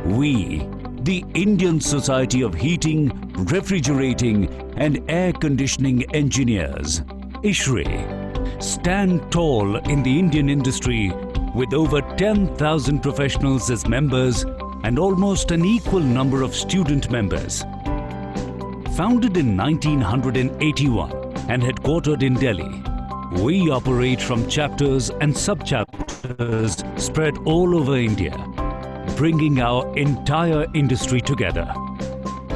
We, the Indian Society of Heating, Refrigerating and Air Conditioning Engineers, ISHRE, stand tall in the Indian industry with over 10,000 professionals as members and almost an equal number of student members. Founded in 1981 and headquartered in Delhi, we operate from chapters and sub-chapters spread all over India, bringing our entire industry together.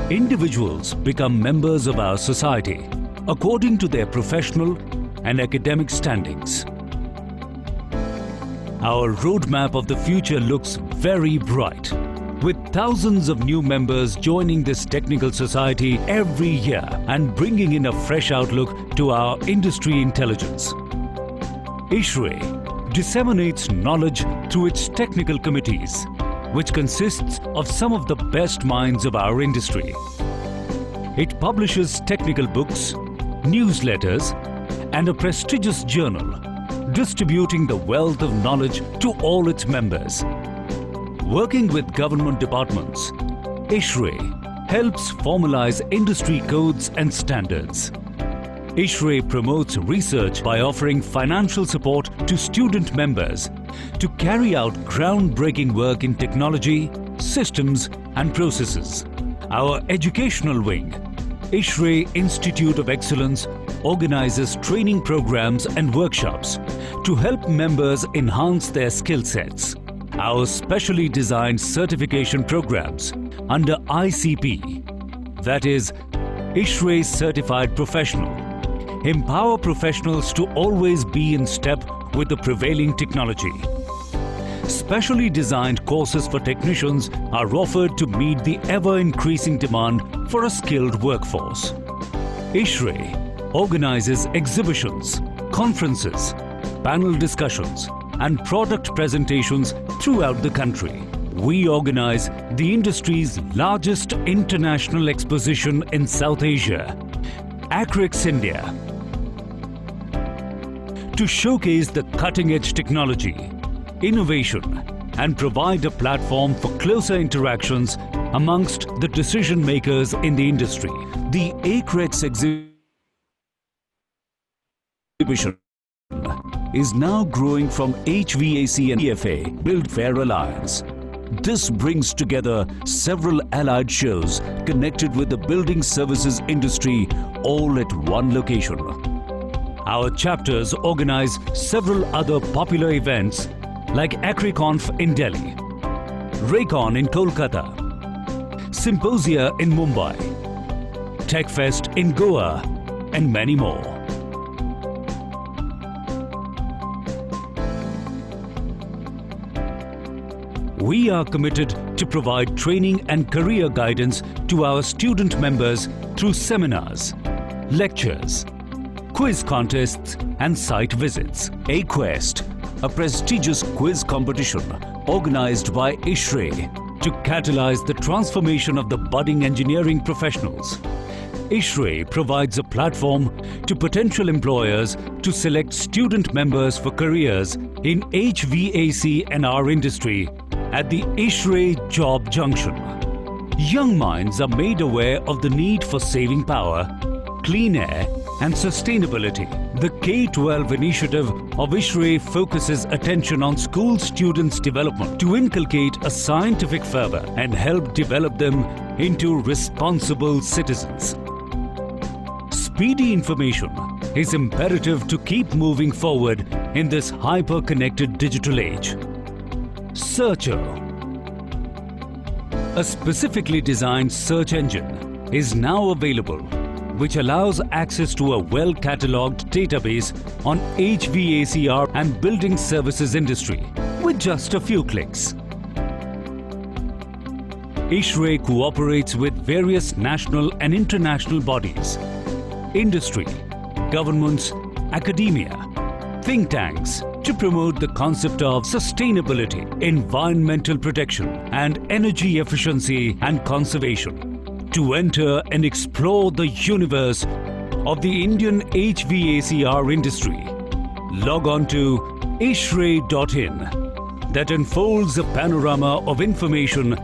Individuals become members of our society according to their professional and academic standings. Our roadmap of the future looks very bright, with thousands of new members joining this technical society every year and bringing in a fresh outlook to our industry intelligence. ISHRE disseminates knowledge through its technical committees, which consists of some of the best minds of our industry. It publishes technical books, newsletters, and a prestigious journal, distributing the wealth of knowledge to all its members. Working with government departments, ISHRE helps formalize industry codes and standards. ISHRE promotes research by offering financial support to student members to carry out groundbreaking work in technology, systems and processes. Our educational wing, ISHRE Institute of Excellence, organizes training programs and workshops to help members enhance their skill sets. Our specially designed certification programs under ICP, that is, ISHRE Certified Professional, empower professionals to always be in step with the prevailing technology. Specially designed courses for technicians are offered to meet the ever-increasing demand for a skilled workforce. ISHRE organizes exhibitions, conferences, panel discussions, and product presentations throughout the country. We organize the industry's largest international exposition in South Asia, Acrex India, to showcase the cutting-edge technology, innovation, and provide a platform for closer interactions amongst the decision makers in the industry. The Acrex exhibition is now growing from HVAC and EFA Build Fair Alliance. This brings together several allied shows connected with the building services industry all at one location. Our chapters organize several other popular events like AgriConf in Delhi, Raycon in Kolkata, Symposia in Mumbai, TechFest in Goa, and many more. We are committed to provide training and career guidance to our student members through seminars, lectures, quiz contests and site visits. AQuest, a prestigious quiz competition organized by ISHRE to catalyze the transformation of the budding engineering professionals. ISHRE provides a platform to potential employers to select student members for careers in HVAC and our industry at the ISHRE Job Junction. Young minds are made aware of the need for saving power, clean air and sustainability. The K-12 initiative of ISHRE focuses attention on school students' development to inculcate a scientific fervor and help develop them into responsible citizens. Speedy information is imperative to keep moving forward in this hyper-connected digital age. Searcher, a specifically designed search engine, is now available, which allows access to a well-catalogued database on HVACR and building services industry with just a few clicks. ISHRE cooperates with various national and international bodies, industry, governments, academia, think tanks to promote the concept of sustainability, environmental protection and energy efficiency and conservation, to enter and explore the universe of the Indian HVACR industry. Log on to ishray.in that unfolds a panorama of information.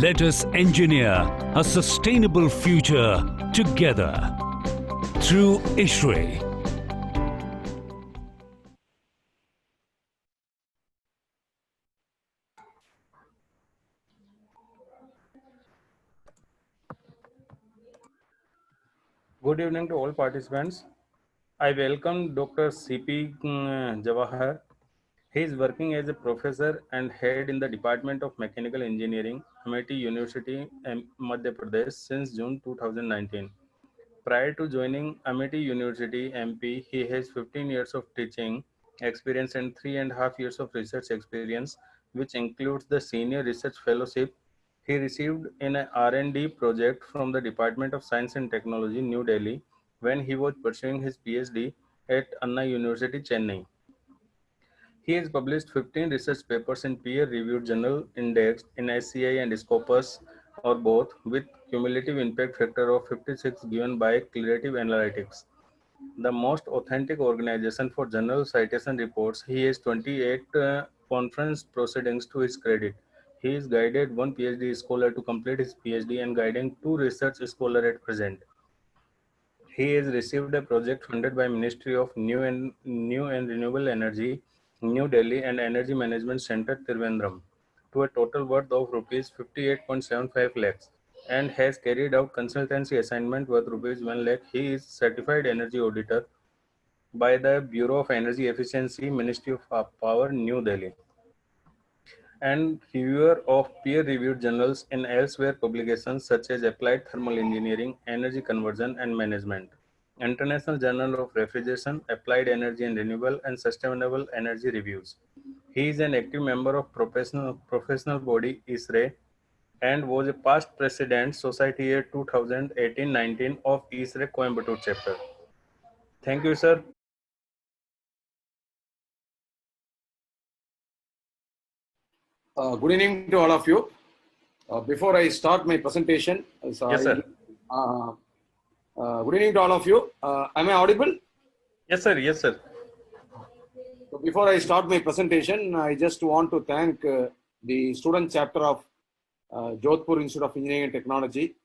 Let us engineer a sustainable future together through ISHRAE. Good evening to all participants. I welcome Dr. C.P. Jawahar. He is working as a professor and head in the Department of Mechanical Engineering, Amity University, Madhya Pradesh since June 2019. Prior to joining Amity University, MP, he has 15 years of teaching experience and 3.5 years of research experience, which includes the Senior Research Fellowship he received in an R&D project from the Department of Science and Technology, New Delhi, when he was pursuing his PhD at Anna University, Chennai. He has published 15 research papers in peer-reviewed journal indexed in SCI and Scopus or both, with cumulative impact factor of 56 given by Clarivate Analytics. The most authentic organization for journal citation reports, he has 28 conference proceedings to his credit. He has guided one PhD scholar to complete his PhD and guiding two research scholars at present. He has received a project funded by Ministry of New and Renewable Energy, New Delhi and Energy Management Center, Trivandrum, to a total worth of rupees 58.75 lakhs and has carried out consultancy assignment worth rupees 1 lakh. He is certified energy auditor by the Bureau of Energy Efficiency, Ministry of Power, New Delhi, and reviewer of peer-reviewed journals in elsewhere publications such as Applied Thermal Engineering, Energy Conversion and Management, International Journal of Refrigeration, Applied Energy and Renewable, and Sustainable Energy Reviews. He is an active member of professional body ISRAE and was a past president Society year 2018-19 of ISRAE Coimbatore chapter. Thank you, sir. Good evening to all of you. Before I start my presentation, Yes, sir. Good evening to all of you. Am I audible? Yes, sir. Yes, sir. So before I start my presentation, I just want to thank the student chapter of Jodhpur Institute of Engineering and Technology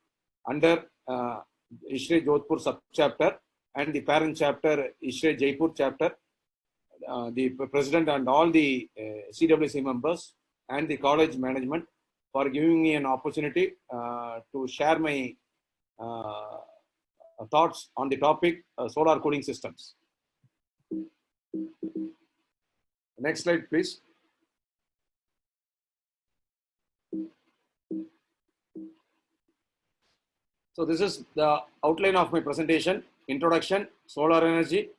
under ISHRAE Jodhpur sub-chapter and the parent chapter ISHRAE Jaipur chapter, the president and all the CWC members and the college management for giving me an opportunity to share my thoughts on the topic solar cooling systems. Next slide, please. So this is the outline of my presentation. Introduction, solar energy,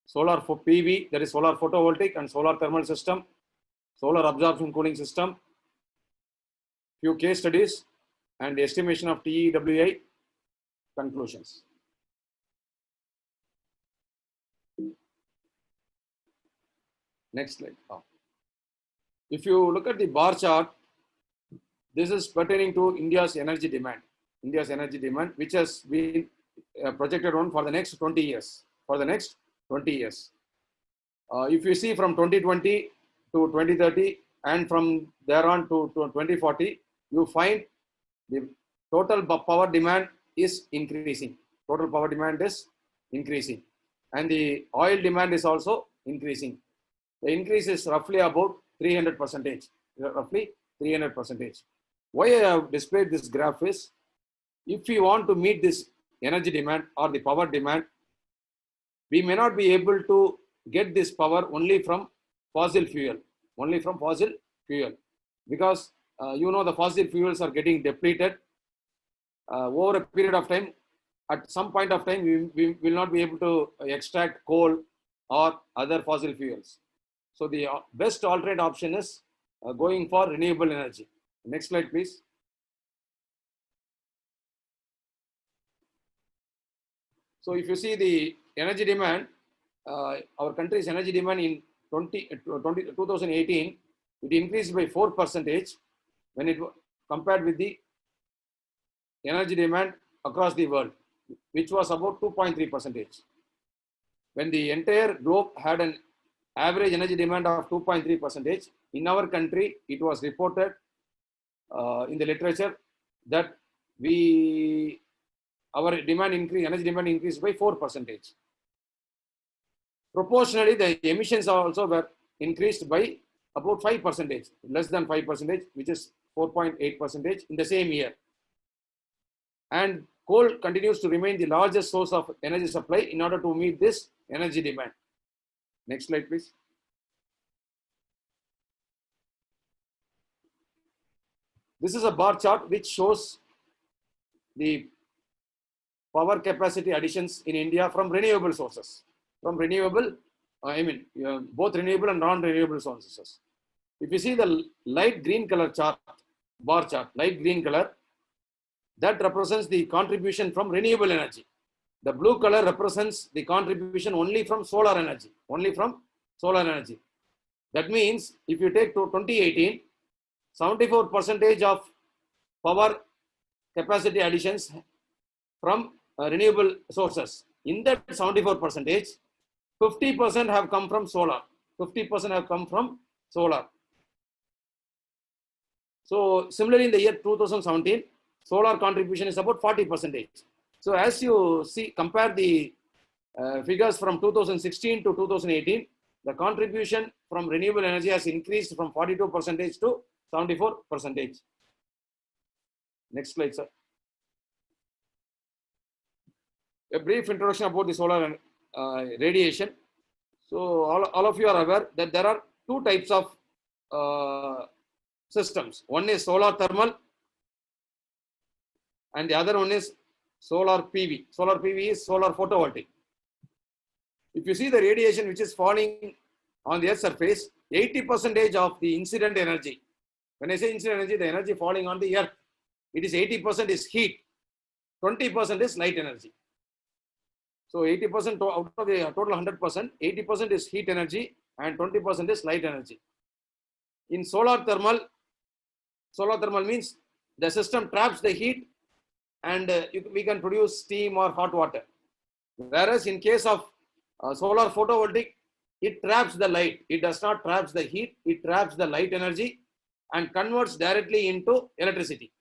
solar for PV, that is solar photovoltaic and solar thermal system, solar absorption cooling system, few case studies, and the estimation of TEWI, conclusions. Next slide. If you look at the bar chart, this is pertaining to India's energy demand. India's energy demand, which has been projected on for the next 20 years. For the next 20 years. If you see from 2020 to 2030 and from there on to 2040, you find the total power demand is increasing. Total power demand is increasing. And the oil demand is also increasing. The increase is roughly about 300%. Roughly 300%. Why I have displayed this graph is, if we want to meet this energy demand or the power demand, we may not be able to get this power only from fossil fuel, because you know the fossil fuels are getting depleted over a period of time. At some point of time, we will not be able to extract coal or other fossil fuels. So the best alternate option is going for renewable energy. Next slide, please. So if you see the energy demand, our country's energy demand in 2018, it increased by 4% when it compared with the energy demand across the world. which was about 2.3%. When the entire globe had an average energy demand of 2.3%, in our country, it was reported in the literature that our demand increase, energy demand increased by 4%. Proportionally, the emissions also were increased by about 5%, less than 5%, which is 4.8% in the same year. And coal continues to remain the largest source of energy supply in order to meet this energy demand. Next slide, please. This is a bar chart which shows the power capacity additions in India from renewable sources. From renewable, both renewable and non-renewable sources. If you see the light green color chart, bar chart, light green color, that represents the contribution from renewable energy. The blue color represents the contribution only from solar energy, That means if you take to 2018, 74% of power capacity additions from renewable sources. In that 74%, 50% have come from solar. 50% have come from solar. So similarly, in the year 2017, solar contribution is about 40%. So as you see, compare the figures from 2016 to 2018, the contribution from renewable energy has increased from 42% to 74%. Next slide, sir. A brief introduction about the solar radiation. So all of you are aware that there are two types of systems. One is solar thermal and the other one is solar PV. Solar PV is solar photovoltaic. If you see the radiation which is falling on the Earth's surface, 80% of the incident energy, when I say incident energy, the energy falling on the Earth, it is 80% is heat, 20% is light energy. So 80% out of the total 100%, 80% is heat energy and 20% is light energy. In solar thermal means the system traps the heat and we can produce steam or hot water. Whereas in case of solar photovoltaic, it traps the light. It does not trap the heat. It traps the light energy and converts directly into electricity.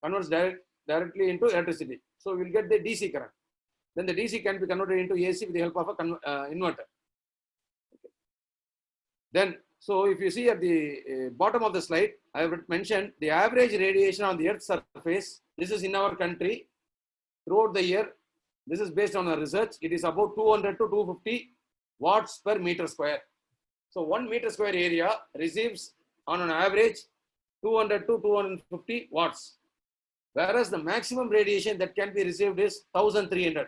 Directly into electricity. So we'll get the DC current. Then the DC can be converted into AC with the help of an inverter. Okay. Then, so if you see at the bottom of the slide, I have mentioned the average radiation on the Earth's surface. This is in our country throughout the year. This is based on our research. It is about 200 to 250 watts per meter square. So 1 meter square area receives on an average 200 to 250 watts. Whereas the maximum radiation that can be received is 1300.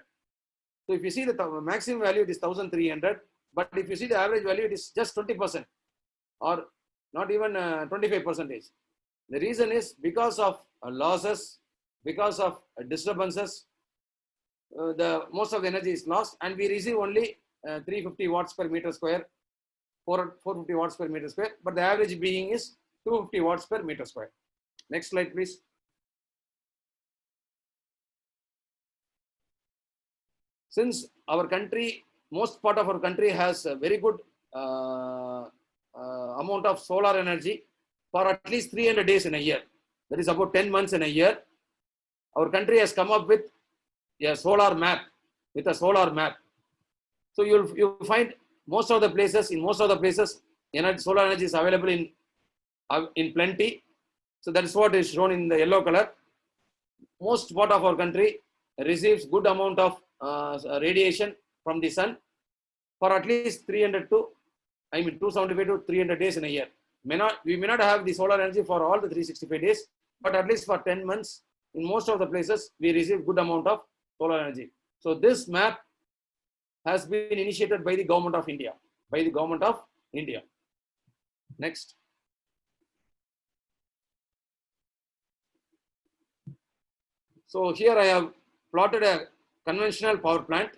So if you see the maximum value, it is 1300. But if you see the average value, it is just 20% or not even 25%. The reason is because of losses, because of disturbances, most of the energy is lost and we receive only 350 watts per meter square, 450 watts per meter square, but the average being is 250 watts per meter square. Next slide, please. Since our country, most part of our country has a very good amount of solar energy for at least 300 days in a year, that is about 10 months in a year, our country has come up with a solar map, So you'll find most of the places, solar energy is available in plenty. So that is what is shown in the yellow color. Most part of our country receives good amount of radiation from the sun for at least 275 to 300 days in a year. We may not have the solar energy for all the 365 days, but at least for 10 months, in most of the places, we receive good amount of solar energy. So this map has been initiated by the government of India. Next. So here I have plotted a conventional power plant.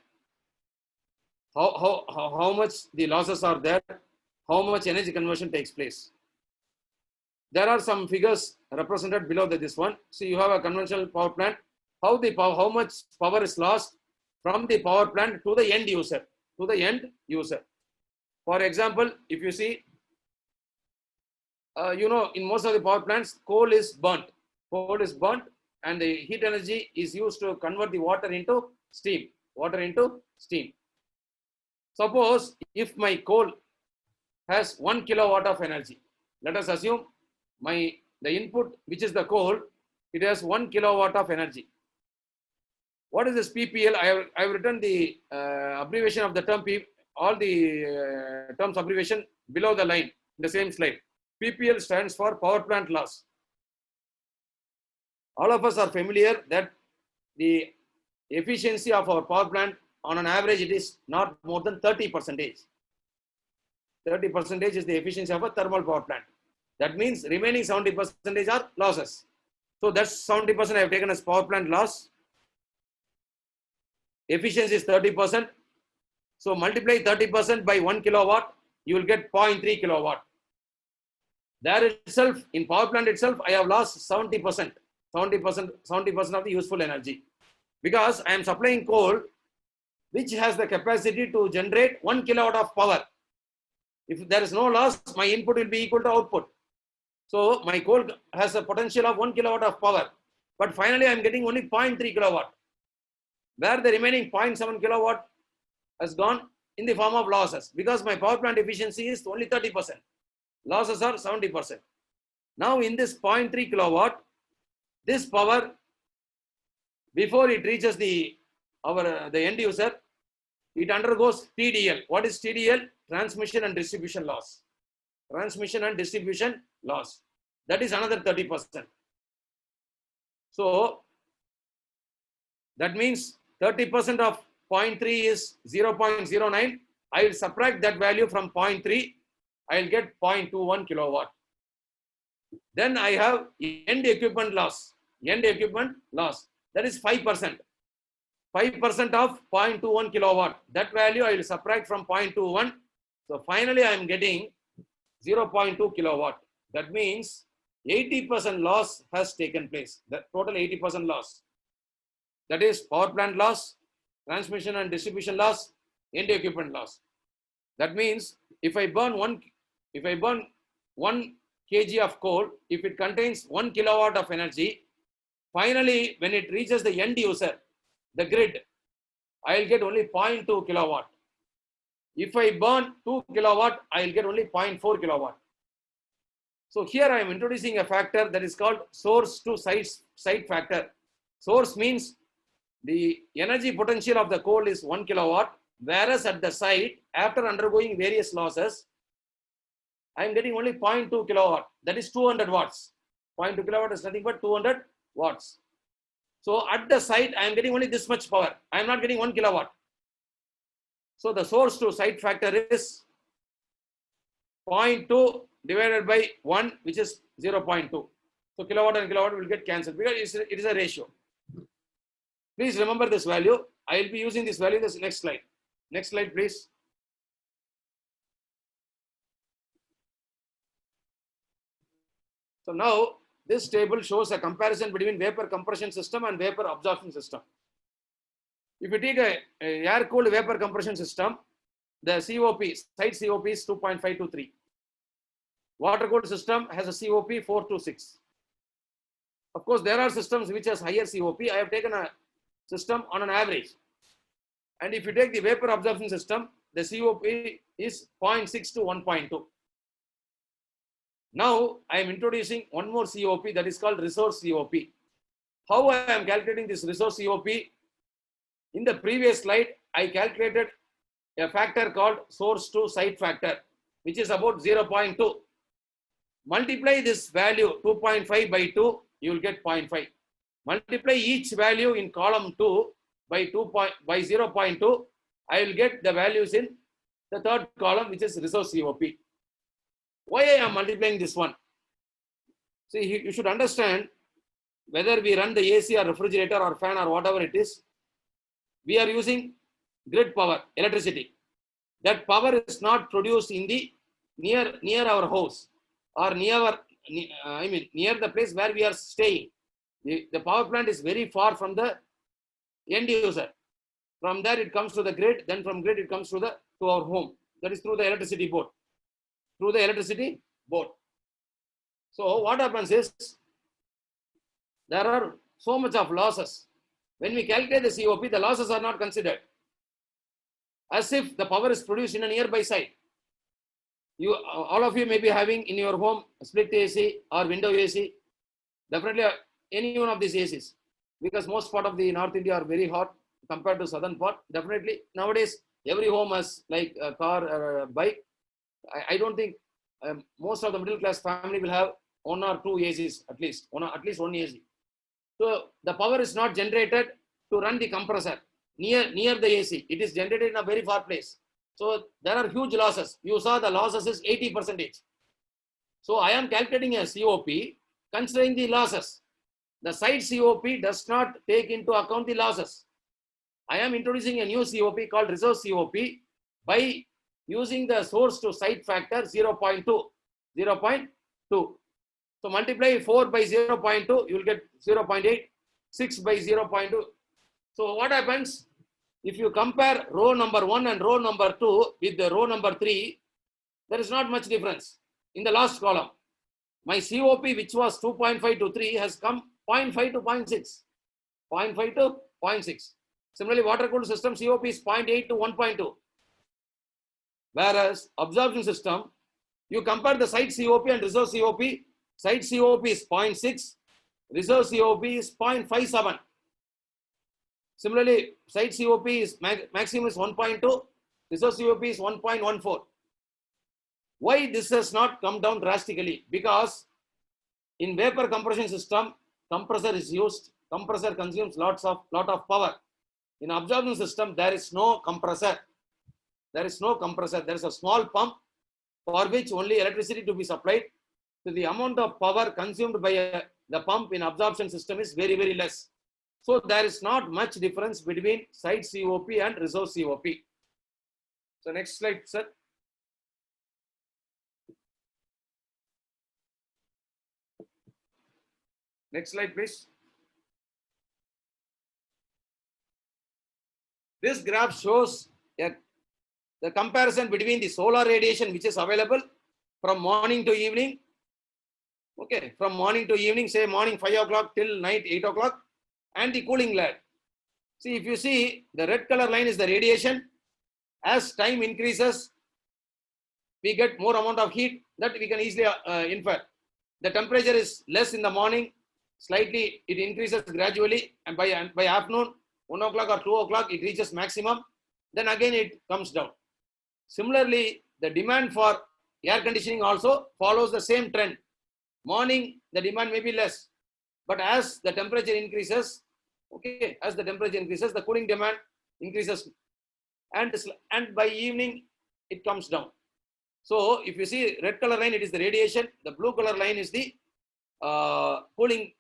How much the losses are there, how much energy conversion takes place. There are some figures represented below this one. So you have a conventional power plant. how much power is lost from the power plant to the end user, For example, if you see, in most of the power plants, coal is burnt, and the heat energy is used to convert the water into steam, Suppose if my coal has 1 kilowatt of energy, let us assume the input, which is the coal, it has 1 kilowatt of energy. What is this PPL? I have written the abbreviation of the term, all the terms abbreviation below the line in the same slide. PPL stands for power plant loss. All of us are familiar that the efficiency of our power plant, on an average, it is not more than 30%. 30% is the efficiency of a thermal power plant. That means remaining 70% are losses. So that's 70% I have taken as power plant loss. Efficiency is 30%. So multiply 30% by 1 kilowatt, you will get 0.3 kilowatt. There itself, in power plant itself, I have lost 70% of the useful energy. Because I am supplying coal, which has the capacity to generate 1 kilowatt of power. If there is no loss, my input will be equal to output. So my coal has a potential of 1 kilowatt of power. But finally, I am getting only 0.3 kilowatt. Where the remaining 0.7 kilowatt has gone in the form of losses. Because my power plant efficiency is only 30%. Losses are 70%. Now in this 0.3 kilowatt, this power, before it reaches the end user, it undergoes TDL. What is TDL? Transmission and distribution loss. That is another 30%. So that means 30% of 0.3 is 0.09. I will subtract that value from 0.3. I will get 0.21 kilowatt. Then I have end equipment loss. That is 5%. 5% of 0.21 kilowatt. That value I will subtract from 0.21. So finally I am getting 0.2 kilowatt. That means 80% loss has taken place. The total 80% loss. That is power plant loss, transmission and distribution loss, end equipment loss. That means if I burn 1 kg of coal, if it contains 1 kilowatt of energy, finally when it reaches the end user, the grid, I will get only 0.2 kilowatt. If I burn 2 kilowatt, I will get only 0.4 kilowatt. So here I am introducing a factor that is called source to site factor. Source means the energy potential of the coal is 1 kilowatt, whereas at the site, after undergoing various losses, I am getting only 0.2 kilowatt. That is 200 watts. 0.2 kilowatt is nothing but 200 watts. So at the site, I am getting only this much power. I am not getting 1 kilowatt. So the source to site factor is 0.2 divided by 1, which is 0.2. So kilowatt and kilowatt will get cancelled because it is a ratio. Please remember this value. I will be using this value in the next slide. Next slide, please. So now this table shows a comparison between vapor compression system and vapor absorption system. If you take a air-cooled vapor compression system, the COP, site COP is 2.523. Water-cooled system has a COP 426. Of course, there are systems which has higher COP. I have taken a system on an average. And if you take the vapor absorption system, the COP is 0.6 to 1.2. Now, I am introducing one more COP that is called resource COP. How I am calculating this resource COP? In the previous slide, I calculated a factor called source to site factor, which is about 0.2. Multiply this value 2.5 by 2, you will get 0.5. Multiply each value in column 2 by 0.2, I will get the values in the third column, which is resource COP. Why I am multiplying this one? See, you should understand whether we run the AC or refrigerator or fan or whatever it is, we are using grid power, electricity. That power is not produced in the near our house or near the place where we are staying. The power plant is very far from the end user. From there it comes to the grid, then from grid it comes to our home. That is through the electricity board. Through the electricity board. So what happens is, there are so much of losses. When we calculate the COP, the losses are not considered. As if the power is produced in a nearby site. All of you may be having in your home split AC or window AC. Definitely any one of these ACs. Because most part of the North India are very hot compared to southern part. Definitely nowadays every home has like a car or a bike. I don't think most of the middle class family will have one or two ACs at least one AC. So the power is not generated to run the compressor near the AC. It is generated in a very far place. So there are huge losses. You saw the losses is 80%. So I am calculating a COP considering the losses. The site COP does not take into account the losses. I am introducing a new COP called reserve COP by using the source to site factor 0.2. So multiply 4 by 0.2, you will get 0.8, 6 by 0.2. So what happens? If you compare row number 1 and row number 2 with the row number 3, there is not much difference in the last column. My COP, which was 2.5 to 3, has come 0.5 to 0.6. 0.5 to 0.6. Similarly, water cooled system COP is 0.8 to 1.2. Whereas absorption system, you compare the site COP and reserve COP. Site COP is 0.6, reserve COP is 0.57. Similarly, site COP is maximum is 1.2, reserve COP is 1.14. Why this has not come down drastically? Because in vapor compression system, compressor is used. Compressor consumes lot of power. In absorption system, there is no compressor. There is no compressor. There is a small pump for which only electricity to be supplied. So the amount of power consumed by the pump in absorption system is very, very less. So there is not much difference between site COP and reserve COP. So next slide, sir. Next slide, please. This graph shows the comparison between the solar radiation which is available from morning to evening. Okay, from morning to evening, say morning 5 o'clock till night 8 o'clock, and the cooling lag. See, if you see, the red color line is the radiation. As time increases, we get more amount of heat that we can easily infer. The temperature is less in the morning, slightly it increases gradually, and by afternoon, 1 o'clock or 2 o'clock, it reaches maximum. Then again it comes down. Similarly, the demand for air conditioning also follows the same trend. Morning, the demand may be less, but as the temperature increases, okay, as the temperature increases, the cooling demand increases, and by evening it comes down. So if you see red color line, it is the radiation. The blue color line is the cooling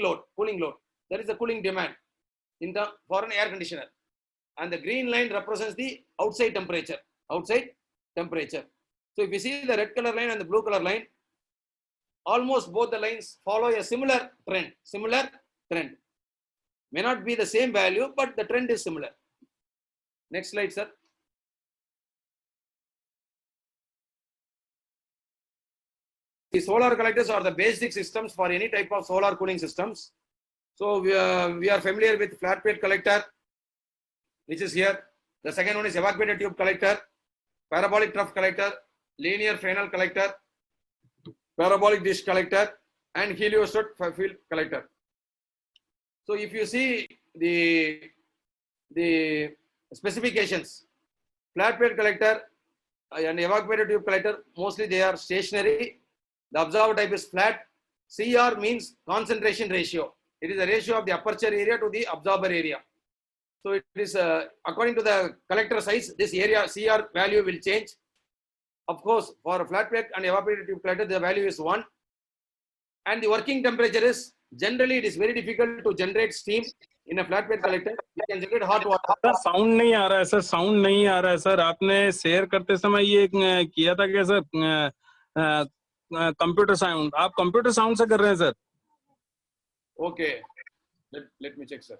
load. That is the cooling demand for an air conditioner, and the green line represents the outside temperature. So if you see the red color line and the blue color line, almost both the lines follow a similar trend. May not be the same value, but the trend is similar. Next slide, sir. The solar collectors are the basic systems for any type of solar cooling systems. So we are familiar with flat plate collector, which is here. The second one is evacuated tube collector, parabolic trough collector, linear Fresnel collector, parabolic dish collector, and heliostat field collector. So if you see the specifications, flat plate collector and evacuated tube collector, mostly they are stationary. The observer type is flat. CR means concentration ratio. It is the ratio of the aperture area to the absorber area. So it is according to the collector size, this area CR value will change. Of course, for a flat plate and evaporated tube collector, the value is 1. And the working temperature is, generally it is very difficult to generate steam in a flat plate collector. You can generate hot water. Sir sound नहीं आ रहा है sir, sound नहीं आ रहा है sir. आपने share करते समय ये किया था क्या सर, कंप्यूटर साउंड? आप कंप्यूटर साउंड से कर रहे हैं sir? Okay, let me check, sir.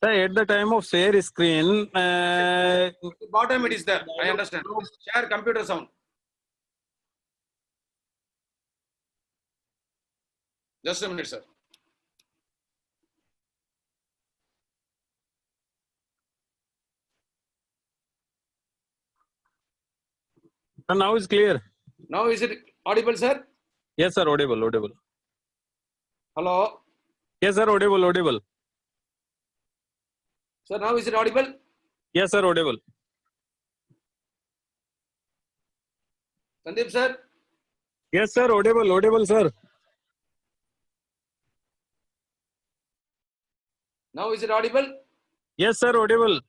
Sir, at the time of share screen, Bottom it is there. I understand. Share computer sound. Just a minute, sir. now it's clear. Now is it audible, sir? Yes, sir, audible, audible. Hello? Yes, sir, audible, audible. Sir, now is it audible? Yes, sir, audible. Sandeep, sir? Yes, sir, audible, audible, sir. Now is it audible? Yes, sir, audible.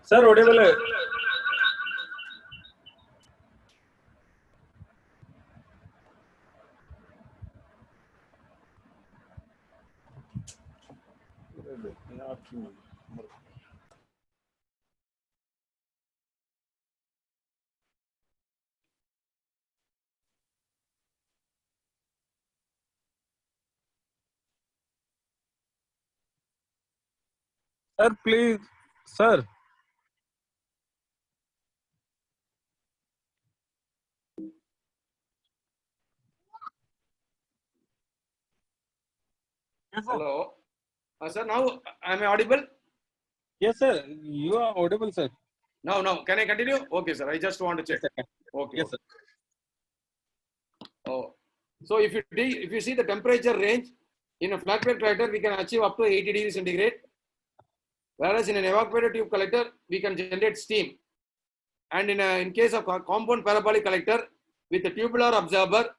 Sir, audible. Sir, please, sir. Yes, sir. Hello? Sir, now am I audible? Yes, sir. You are audible, sir. Now. Can I continue? Okay, sir. I just want to check. Yes, sir. Okay. Yes, sir. Oh. So if you see the temperature range in a flat bed collector, we can achieve up to 80 degrees centigrade. Whereas in an evaporator tube collector, we can generate steam. And in case of compound parabolic collector with a tubular absorber,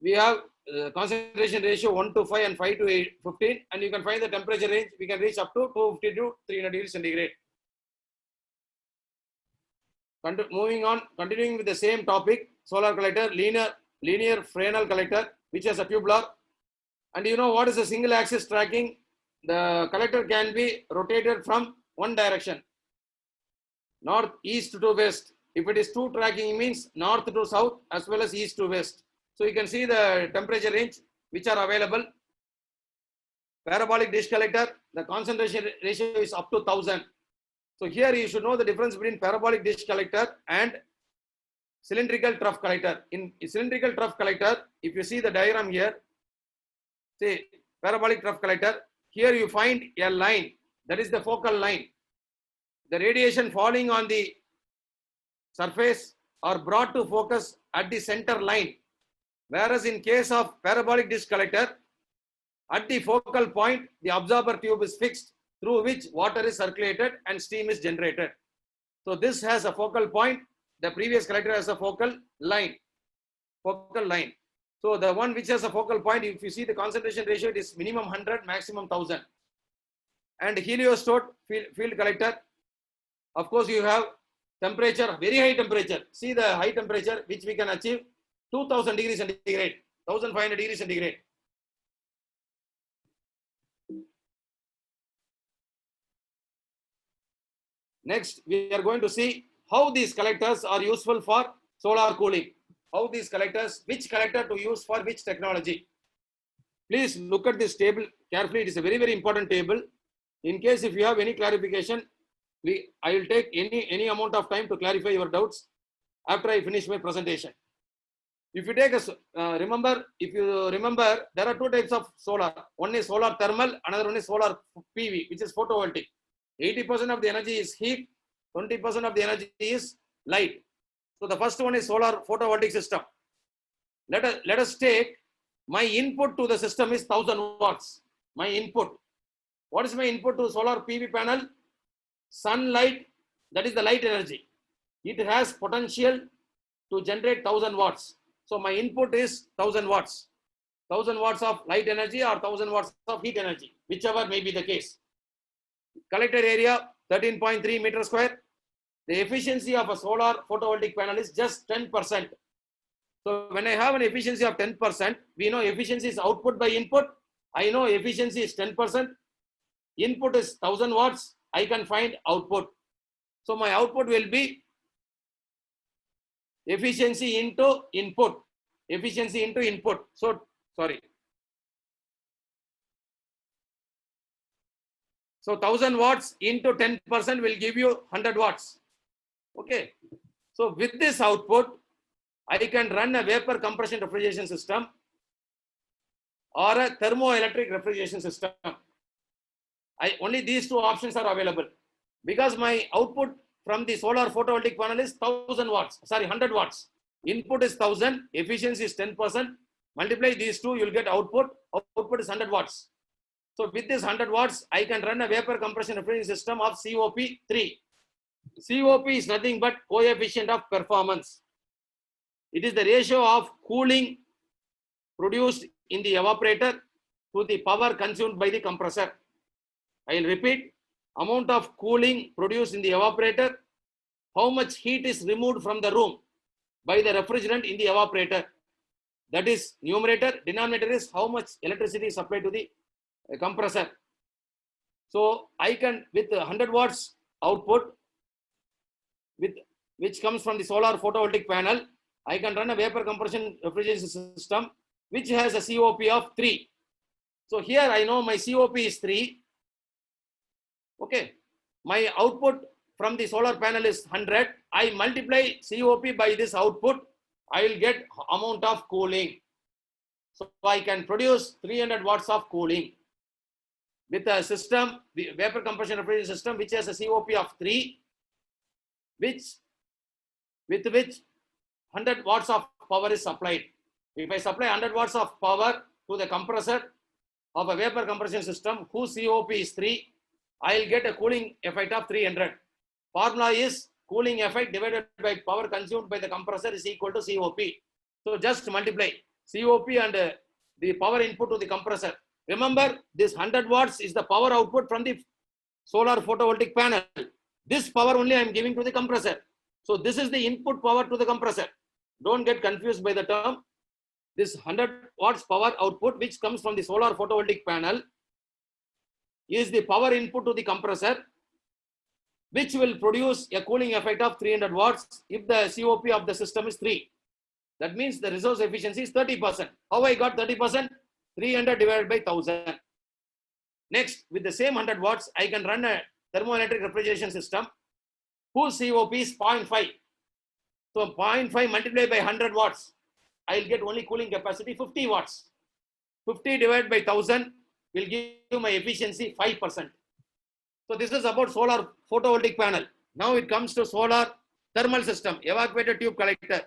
we have concentration ratio 1 to 5 and 5 to 15, and you can find the temperature range. We can reach up to 250 to 300 degrees centigrade. Moving on, continuing with the same topic, solar collector, linear Fresnel collector, which has a tubular. And you know what is a single axis tracking? The collector can be rotated from one direction, north, east to west. If it is two tracking, it means north to south as well as east to west. So you can see the temperature range which are available. Parabolic dish collector, the concentration ratio is up to 1000. So here you should know the difference between parabolic dish collector and cylindrical trough collector. In cylindrical trough collector, if you see the diagram here, say parabolic trough collector, here you find a line, that is the focal line. The radiation falling on the surface are brought to focus at the center line. Whereas in case of parabolic dish collector, at the focal point, the absorber tube is fixed through which water is circulated and steam is generated. So this has a focal point. The previous collector has a focal line. So the one which has a focal point, if you see the concentration ratio, it is minimum 100, maximum 1000. And heliostat field collector, of course you have temperature, very high temperature. See the high temperature which we can achieve 2000 degrees centigrade, 1500 degrees centigrade. Next, we are going to see how these collectors are useful for solar cooling. How these collectors, which collector to use for which technology. Please look at this table carefully. It is a very, very important table. In case if you have any clarification, I will take any amount of time to clarify your doubts after I finish my presentation. If you take if you remember, there are two types of solar. One is solar thermal, another one is solar PV, which is photovoltaic. 80% of the energy is heat, 20% of the energy is light. So the first one is solar photovoltaic system. Let us take my input to the system is 1000 watts. My input. What is my input to solar PV panel? Sunlight, that is the light energy. It has potential to generate 1000 watts. So my input is 1000 watts. 1000 watts of light energy or 1000 watts of heat energy, whichever may be the case. Collected area 13.3 meter square. The efficiency of a solar photovoltaic panel is just 10%. So when I have an efficiency of 10%, we know efficiency is output by input. I know efficiency is 10%. Input is 1000 watts. I can find output. So my output will be efficiency into input. Efficiency into input. So, sorry. So 1000 watts into 10% will give you 100 watts. Okay. So with this output, I can run a vapor compression refrigeration system or a thermoelectric refrigeration system. Only these two options are available because my output from the solar photovoltaic panel is 1000 watts, sorry, 100 watts. Input is 1000, efficiency is 10%. Multiply these two, you'll get output. Output is 100 watts. So with this 100 watts, I can run a vapor compression refrigeration system of COP3. COP is nothing but coefficient of performance. It is the ratio of cooling produced in the evaporator to the power consumed by the compressor. I will repeat, amount of cooling produced in the evaporator, how much heat is removed from the room by the refrigerant in the evaporator. That is numerator. Denominator is how much electricity is supplied to the compressor. So I can, with 100 watts output, which comes from the solar photovoltaic panel, I can run a vapor compression refrigeration system which has a COP of 3. So here I know my COP is 3. Okay. My output from the solar panel is 100. I multiply COP by this output. I will get amount of cooling. So I can produce 300 watts of cooling with a system, the vapor compression refrigeration system, which has a COP of 3, with which 100 watts of power is supplied. If I supply 100 watts of power to the compressor of a vapor compression system whose COP is 3, I will get a cooling effect of 300. Formula is cooling effect divided by power consumed by the compressor is equal to COP. So just multiply COP and the power input to the compressor. Remember, this 100 watts is the power output from the solar photovoltaic panel. This power only I am giving to the compressor. So this is the input power to the compressor. Don't get confused by the term. This 100 watts power output, which comes from the solar photovoltaic panel, is the power input to the compressor, which will produce a cooling effect of 300 watts if the COP of the system is 3. That means the resource efficiency is 30%. How I got 30%? 300 divided by 1000. Next, with the same 100 watts, I can run a thermoelectric refrigeration system whose COP is 0.5. So 0.5 multiplied by 100 watts, I will get only cooling capacity 50 watts. 50 divided by 1000 will give you my efficiency 5%. So this is about solar photovoltaic panel. Now it comes to solar thermal system, evacuated tube collector.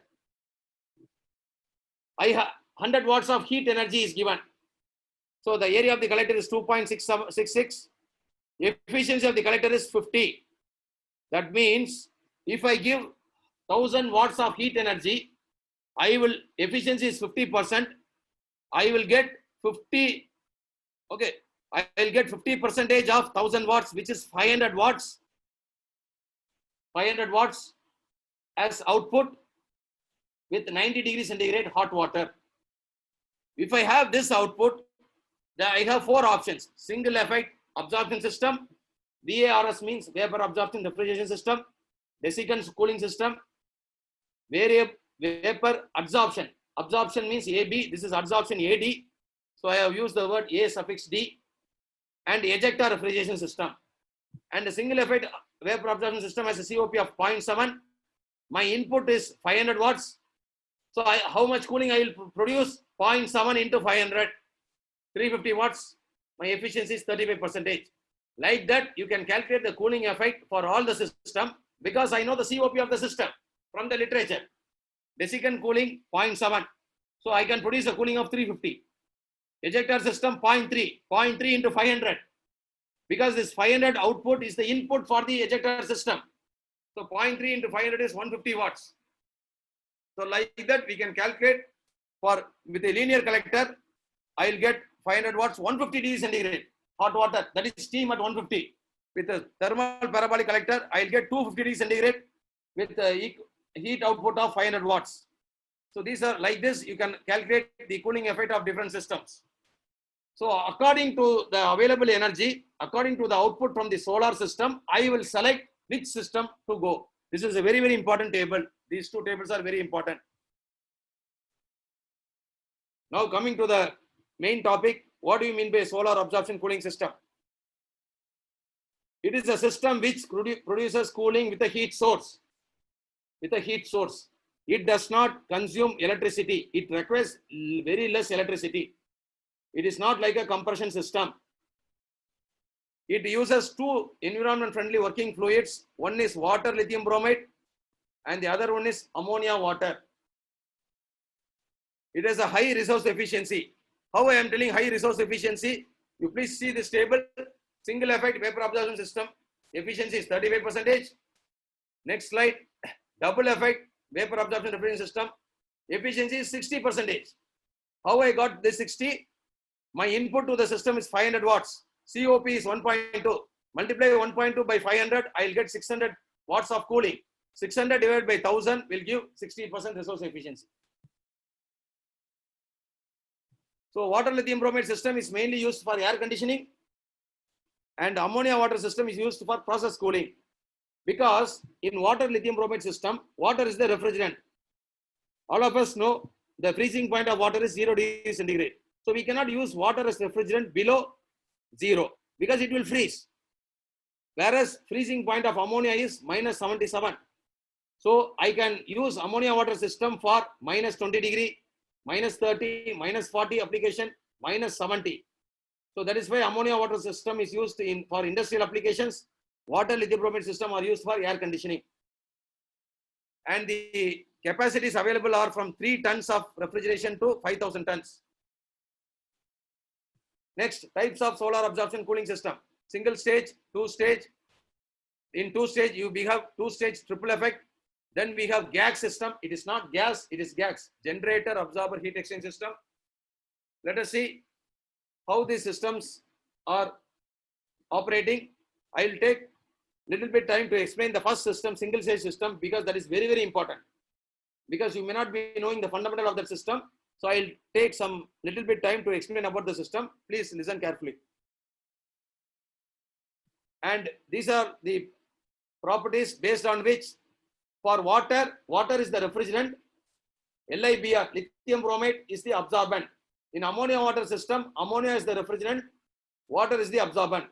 I have 100 watts of heat energy is given. So the area of the collector is 2.66. Efficiency of the collector is 50. That means if I give 1000 watts of heat energy, efficiency is 50%. I will get 50, okay, I will get 50% of 1000 watts, which is 500 watts. 500 watts as output with 90 degrees centigrade hot water. If I have this output, then I have 4 options. Single effect absorption system, VARS means vapor absorption refrigeration system, desiccant cooling system, vapor adsorption. Absorption means AB, this is adsorption AD. So I have used the word A suffix D, and ejector refrigeration system. And the single effect vapor absorption system has a COP of 0.7. My input is 500 watts. So how much cooling I will produce? 0.7 into 500, 350 watts. My efficiency is 35%. Like that, you can calculate the cooling effect for all the system because I know the COP of the system from the literature. Desiccant cooling 0.7. So I can produce a cooling of 350. Ejector system 0.3. 0.3 into 500. Because this 500 output is the input for the ejector system. So 0.3 into 500 is 150 watts. So like that, we can calculate with a linear collector, I will get 500 watts, 150 degrees centigrade, hot water, that is steam at 150. With a thermal parabolic collector, I will get 250 degrees centigrade with a heat output of 500 watts. So these are like this, you can calculate the cooling effect of different systems. So according to the available energy, according to the output from the solar system, I will select which system to go. This is a very, very important table. These 2 tables are very important. Now coming to the main topic, what do you mean by solar absorption cooling system? It is a system which produces cooling with a heat source. With a heat source. It does not consume electricity. It requires very less electricity. It is not like a compression system. It uses two environment-friendly working fluids. One is water lithium bromide and the other one is ammonia water. It has a high resource efficiency. How I am telling high resource efficiency? You please see this table. Single effect vapor absorption system efficiency is 35%. Next slide. Double effect vapor absorption refrigeration system efficiency is 60%. How I got this 60? My input to the system is 500 watts. COP is 1.2. Multiply 1.2 by 500, I'll get 600 watts of cooling. 600 divided by 1000 will give 60% resource efficiency. So water lithium bromide system is mainly used for air conditioning, and ammonia water system is used for process cooling. Because in water lithium bromide system, water is the refrigerant. All of us know the freezing point of water is 0 degrees centigrade. So we cannot use water as refrigerant below 0 because it will freeze. Whereas freezing point of ammonia is minus 77. So I can use ammonia water system for minus 20 degree, minus 30, minus 40 application, minus 70. So that is why ammonia water system is used for industrial applications. Water lithium bromide system are used for air conditioning. And the capacities available are from 3 tons of refrigeration to 5,000 tons. Next, types of solar absorption cooling system. Single stage, 2 stage. In 2 stage, we have 2 stage triple effect. Then we have GAG system. It is not gas, it is GAGs. Generator absorber heat exchange system. Let us see how these systems are operating. I will take little bit time to explain the first system, single stage system, because that is very, very important. Because you may not be knowing the fundamental of that system. So I'll take some little bit time to explain about the system. Please listen carefully. And these are the properties based on which for water, water is the refrigerant. LiBr, lithium bromide, is the absorbent. In ammonia water system, ammonia is the refrigerant, water is the absorbent.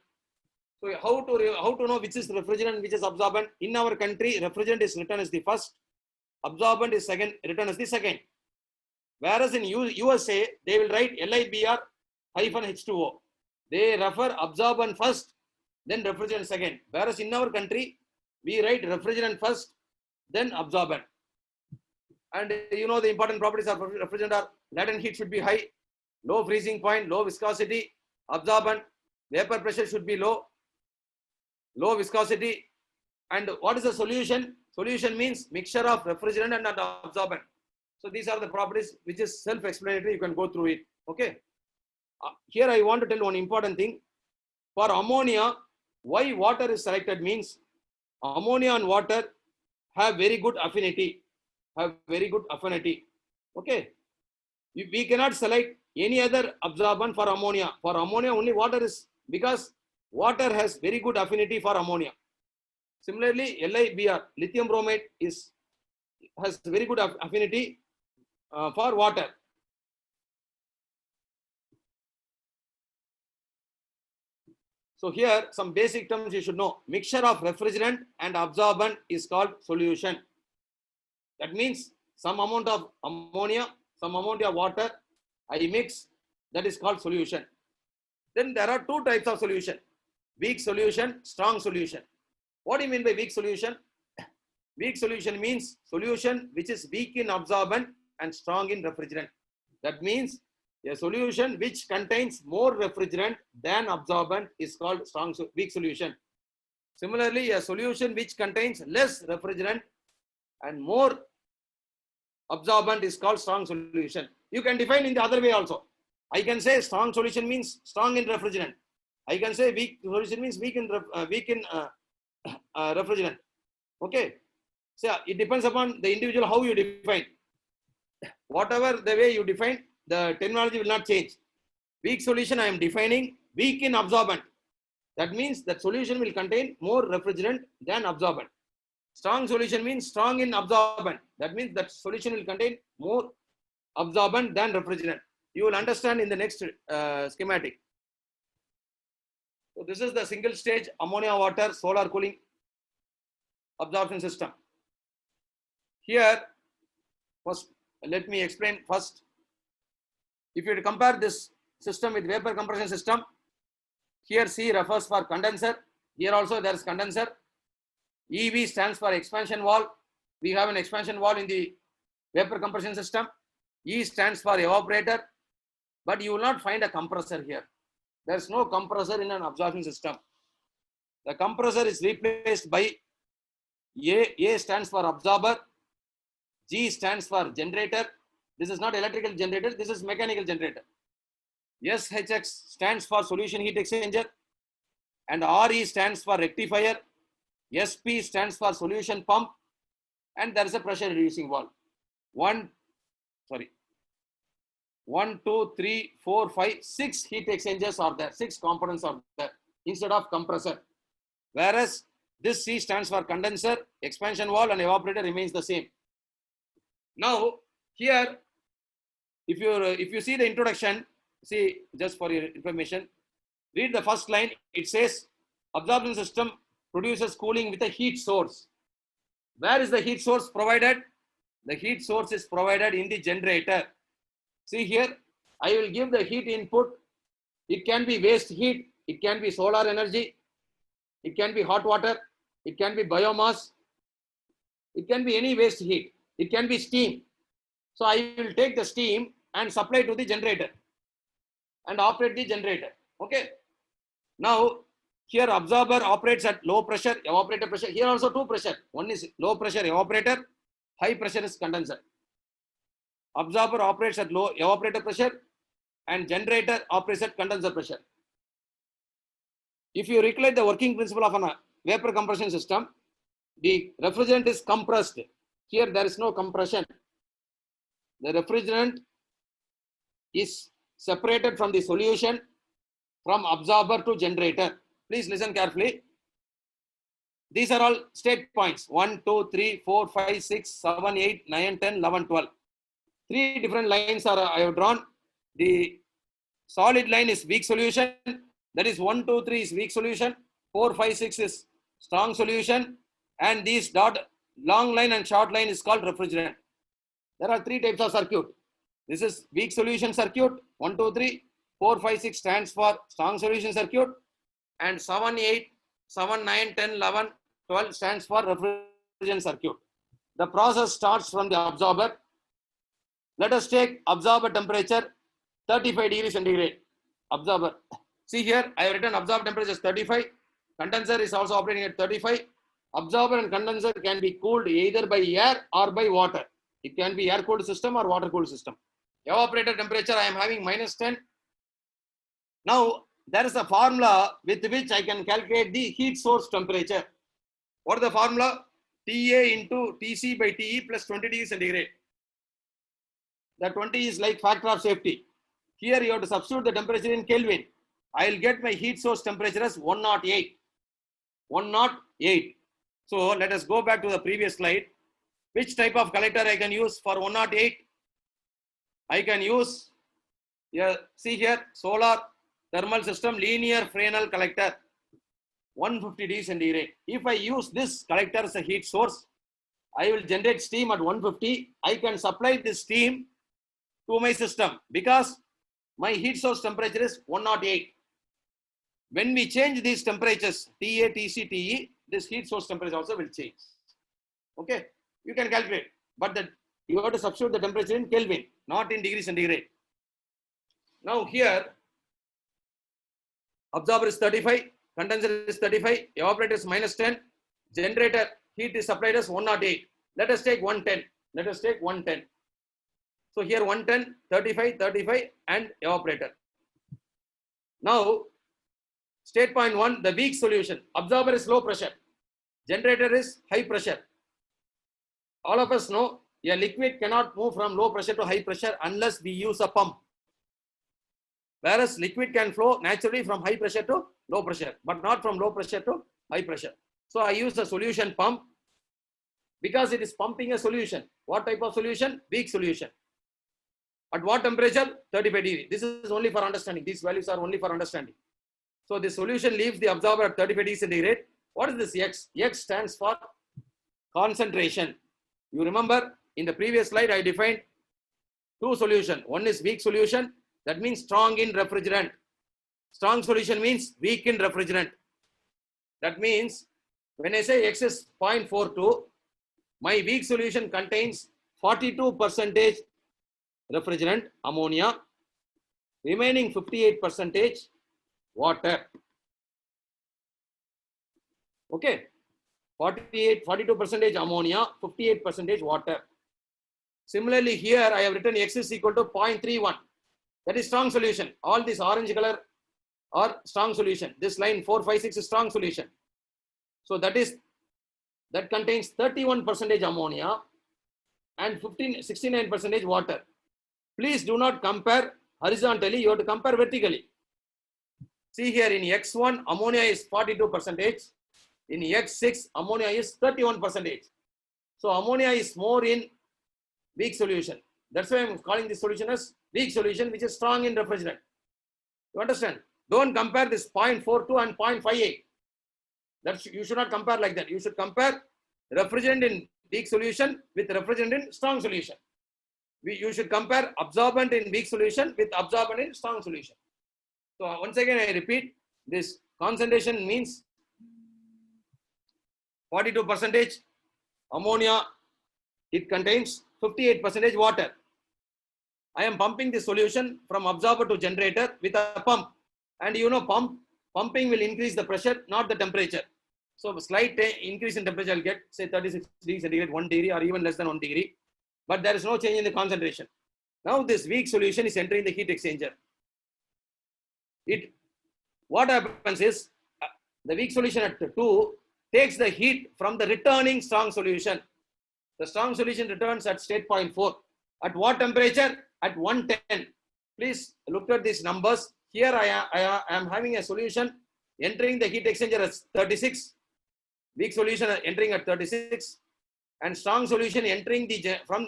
So how to know which is refrigerant, which is absorbent? In our country, refrigerant is written as the first, absorbent is second, written as the second. Whereas in USA, they will write LiBr hyphen H2O. They refer absorbent first, then refrigerant second. Whereas in our country, we write refrigerant first, then absorbent. And you know the important properties of refrigerant are latent heat should be high, low freezing point, low viscosity, absorbent, vapor pressure should be low, low viscosity. And what is the solution? Solution means mixture of refrigerant and absorbent. So these are the properties which is self-explanatory. You can go through it. Okay. Here I want to tell one important thing. For ammonia, why water is selected means ammonia and water have very good affinity. Okay. We cannot select any other absorbent for ammonia. For ammonia, only water is, because water has very good affinity for ammonia. Similarly, LiBr, lithium bromide, has very good affinity for water. So here some basic terms you should know. Mixture of refrigerant and absorbent is called solution. That means some amount of ammonia, some amount of water I mix, that is called solution. Then there are 2 types of solution. Weak solution, strong solution. What do you mean by weak solution? Weak solution means solution which is weak in absorbent and strong in refrigerant. That means a solution which contains more refrigerant than absorbent is called weak solution. Similarly, a solution which contains less refrigerant and more absorbent is called strong solution. You can define in the other way also. I can say strong solution means strong in refrigerant. I can say weak solution means weak in refrigerant. Okay. So it depends upon the individual how you define. Whatever the way you define, the terminology will not change. Weak solution, I am defining weak in absorbent. That means that solution will contain more refrigerant than absorbent. Strong solution means strong in absorbent. That means that solution will contain more absorbent than refrigerant. You will understand in the next schematic. So this is the single stage ammonia water solar cooling absorption system. Here, first, let me explain first. If you compare this system with vapor compression system, here C refers for condenser. Here also there is condenser. EV stands for expansion valve. We have an expansion valve in the vapor compression system. E stands for evaporator, but you will not find a compressor here. There is no compressor in an absorption system. The compressor is replaced by A stands for absorber, G stands for generator. This is not electrical generator, this is mechanical generator. SHX stands for solution heat exchanger, and RE stands for rectifier. SP stands for solution pump, and there is a pressure reducing valve. 1, 2, 3, 4, 5, 6 heat exchangers are there, 6 components are there instead of compressor. Whereas this C stands for condenser, expansion valve, and evaporator remains the same. Now here, if you see the introduction, see, just for your information, read the first line. It says absorption system produces cooling with a heat source. Where is the heat source provided? The heat source is provided in the generator. See here, I will give the heat input. It can be waste heat, it can be solar energy, it can be hot water, it can be biomass, it can be any waste heat, it can be steam. So I will take the steam and supply to the generator and operate the generator. Okay. Now here absorber operates at low pressure, evaporator pressure. Here also 2 pressure. One is low pressure evaporator, high pressure is condenser. Absorber operates at low evaporator pressure and generator operates at condenser pressure. If you recollect the working principle of a vapor compression system, the refrigerant is compressed. Here there is no compression. The refrigerant is separated from the solution from absorber to generator. Please listen carefully. These are all state points. 1, 2, 3, 4, 5, 6, 7, 8, 9, 10, 11, 12. 3 different lines are I have drawn. The solid line is weak solution. That is 1, 2, 3 is weak solution. 4, 5, 6 is strong solution. And these long line and short line is called refrigerant. There are 3 types of circuit. This is weak solution circuit. 1, 2, 3. 4, 5, 6 stands for strong solution circuit. And 7, 8, 7, 9, 10, 11, 12 stands for refrigerant circuit. The process starts from the absorber. Let us take absorber temperature 35 degrees centigrade. Absorber. See here, I have written absorber temperature is 35. Condenser is also operating at 35. Absorber and condenser can be cooled either by air or by water. It can be air cooled system or water cooled system. Evaporator temperature I am having -10. Now there is a formula with which I can calculate the heat source temperature. What is the formula? TA into TC by TE plus 20 degrees centigrade. The 20 is like factor of safety. Here you have to substitute the temperature in Kelvin. I will get my heat source temperature as 108. 108. So let us go back to the previous slide. Which type of collector I can use for 108? I can use, see here, solar thermal system linear Fresnel collector, 150 degrees centigrade. If I use this collector as a heat source, I will generate steam at 150. I can supply this steam to my system because my heat source temperature is 108. When we change these temperatures, TA, TC, TE, this heat source temperature also will change. Okay, you can calculate, but you have to substitute the temperature in Kelvin, not in degree centigrade. Now here, absorber is 35, condenser is 35, evaporator is -10, generator heat is supplied as 108. Let us take 110. Let us take 110. So here 110, 35, 35 and evaporator. Now state point 1, the weak solution. Absorber is low pressure. Generator is high pressure. All of us know a liquid cannot move from low pressure to high pressure unless we use a pump. Whereas liquid can flow naturally from high pressure to low pressure, but not from low pressure to high pressure. So I use the solution pump because it is pumping a solution. What type of solution? Weak solution. At what temperature? 35 degrees. This is only for understanding. These values are only for understanding. So the solution leaves the absorber at 35 degrees centigrade. What is this X? X stands for concentration. You remember in the previous slide I defined two solutions. One is weak solution, that means strong in refrigerant. Strong solution means weak in refrigerant. That means when I say X is 0.42, my weak solution contains 42% refrigerant, ammonia, remaining 58% water. Okay, 42% ammonia, 58% water. Similarly, here I have written X is equal to 0.31. That is strong solution. All this orange color are strong solution. This line 4, 5, 6 is strong solution. So that contains 31% ammonia and 69% water. Please do not compare horizontally, you have to compare vertically. See here in X1, ammonia is 42%. In X6, ammonia is 31%. So ammonia is more in weak solution. That's why I'm calling this solution as weak solution, which is strong in refrigerant. You understand? Don't compare this 0.42 and 0.58. You should not compare like that. You should compare refrigerant in weak solution with refrigerant in strong solution. You should compare absorbent in weak solution with absorbent in strong solution. So once again, I repeat, this concentration means 42% ammonia, it contains 58% water. I am pumping the solution from absorber to generator with a pump. And you know, pumping will increase the pressure, not the temperature. So slight increase in temperature, I'll get say 36 degrees centigrade, 1 degree or even less than 1 degree. But there is no change in the concentration. Now this weak solution is entering the heat exchanger. What happens is the weak solution at 2 takes the heat from the returning strong solution. The strong solution returns at state point 4. At what temperature? At 110. Please look at these numbers. Here I am having a solution entering the heat exchanger at 36. Weak solution entering at 36. And strong solution entering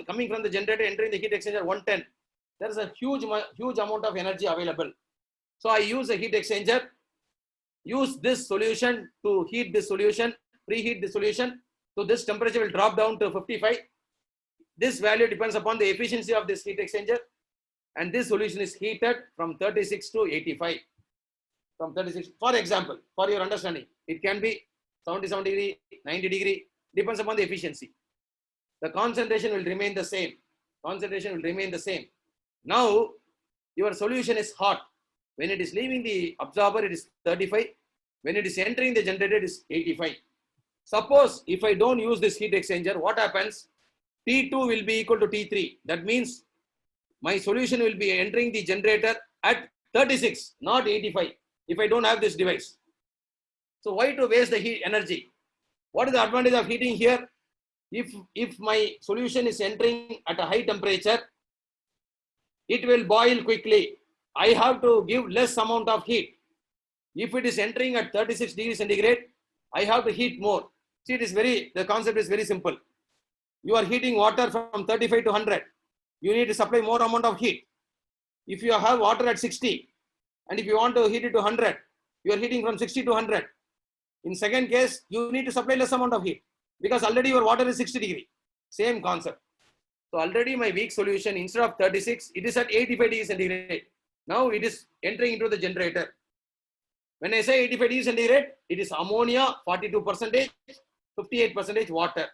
coming from the generator entering the heat exchanger 110. There is a huge amount of energy available. So I use a heat exchanger, use this solution to heat this solution, preheat the solution. So this temperature will drop down to 55. This value depends upon the efficiency of this heat exchanger. And this solution is heated from 36 to 85. From 36, for example, for your understanding, it can be 77 degree, 90 degree, depends upon the efficiency. The concentration will remain the same. Concentration will remain the same. Now, your solution is hot. When it is leaving the absorber, it is 35. When it is entering the generator, it is 85. Suppose if I don't use this heat exchanger, what happens? T2 will be equal to T3. That means my solution will be entering the generator at 36, not 85, if I don't have this device. So why to waste the heat energy? What is the advantage of heating here? If my solution is entering at a high temperature, it will boil quickly. I have to give less amount of heat. If it is entering at 36 degrees centigrade, I have to heat more. See, the concept is very simple. You are heating water from 35 to 100. You need to supply more amount of heat. If you have water at 60, and if you want to heat it to 100, you are heating from 60 to 100. In second case, you need to supply less amount of heat because already your water is 60 degree. Same concept. So already my weak solution, instead of 36, it is at 85 degrees centigrade. Now it is entering into the generator. When I say 85 degrees centigrade, it is ammonia 42%, 58% water.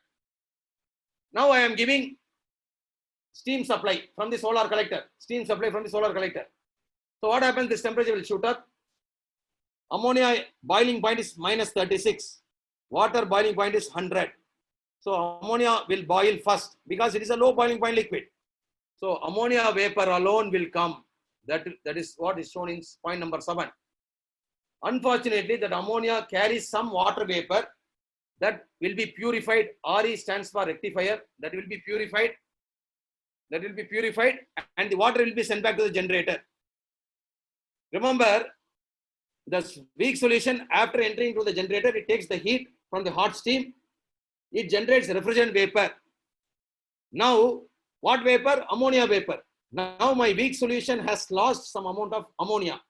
Now I am giving steam supply from the solar collector. Steam supply from the solar collector. So what happens? This temperature will shoot up. Ammonia boiling point is minus 36. Water boiling point is 100. So ammonia will boil first because it is a low boiling point liquid. So ammonia vapor alone will come. That is what is shown in point number 7. Unfortunately, that ammonia carries some water vapor that will be purified. RE stands for rectifier. That will be purified. And the water will be sent back to the generator. Remember, the weak solution, after entering to the generator, it takes the heat from the hot steam. It generates refrigerant vapor. Now, what vapor? Ammonia vapor. Now my weak solution has lost some amount of ammonia.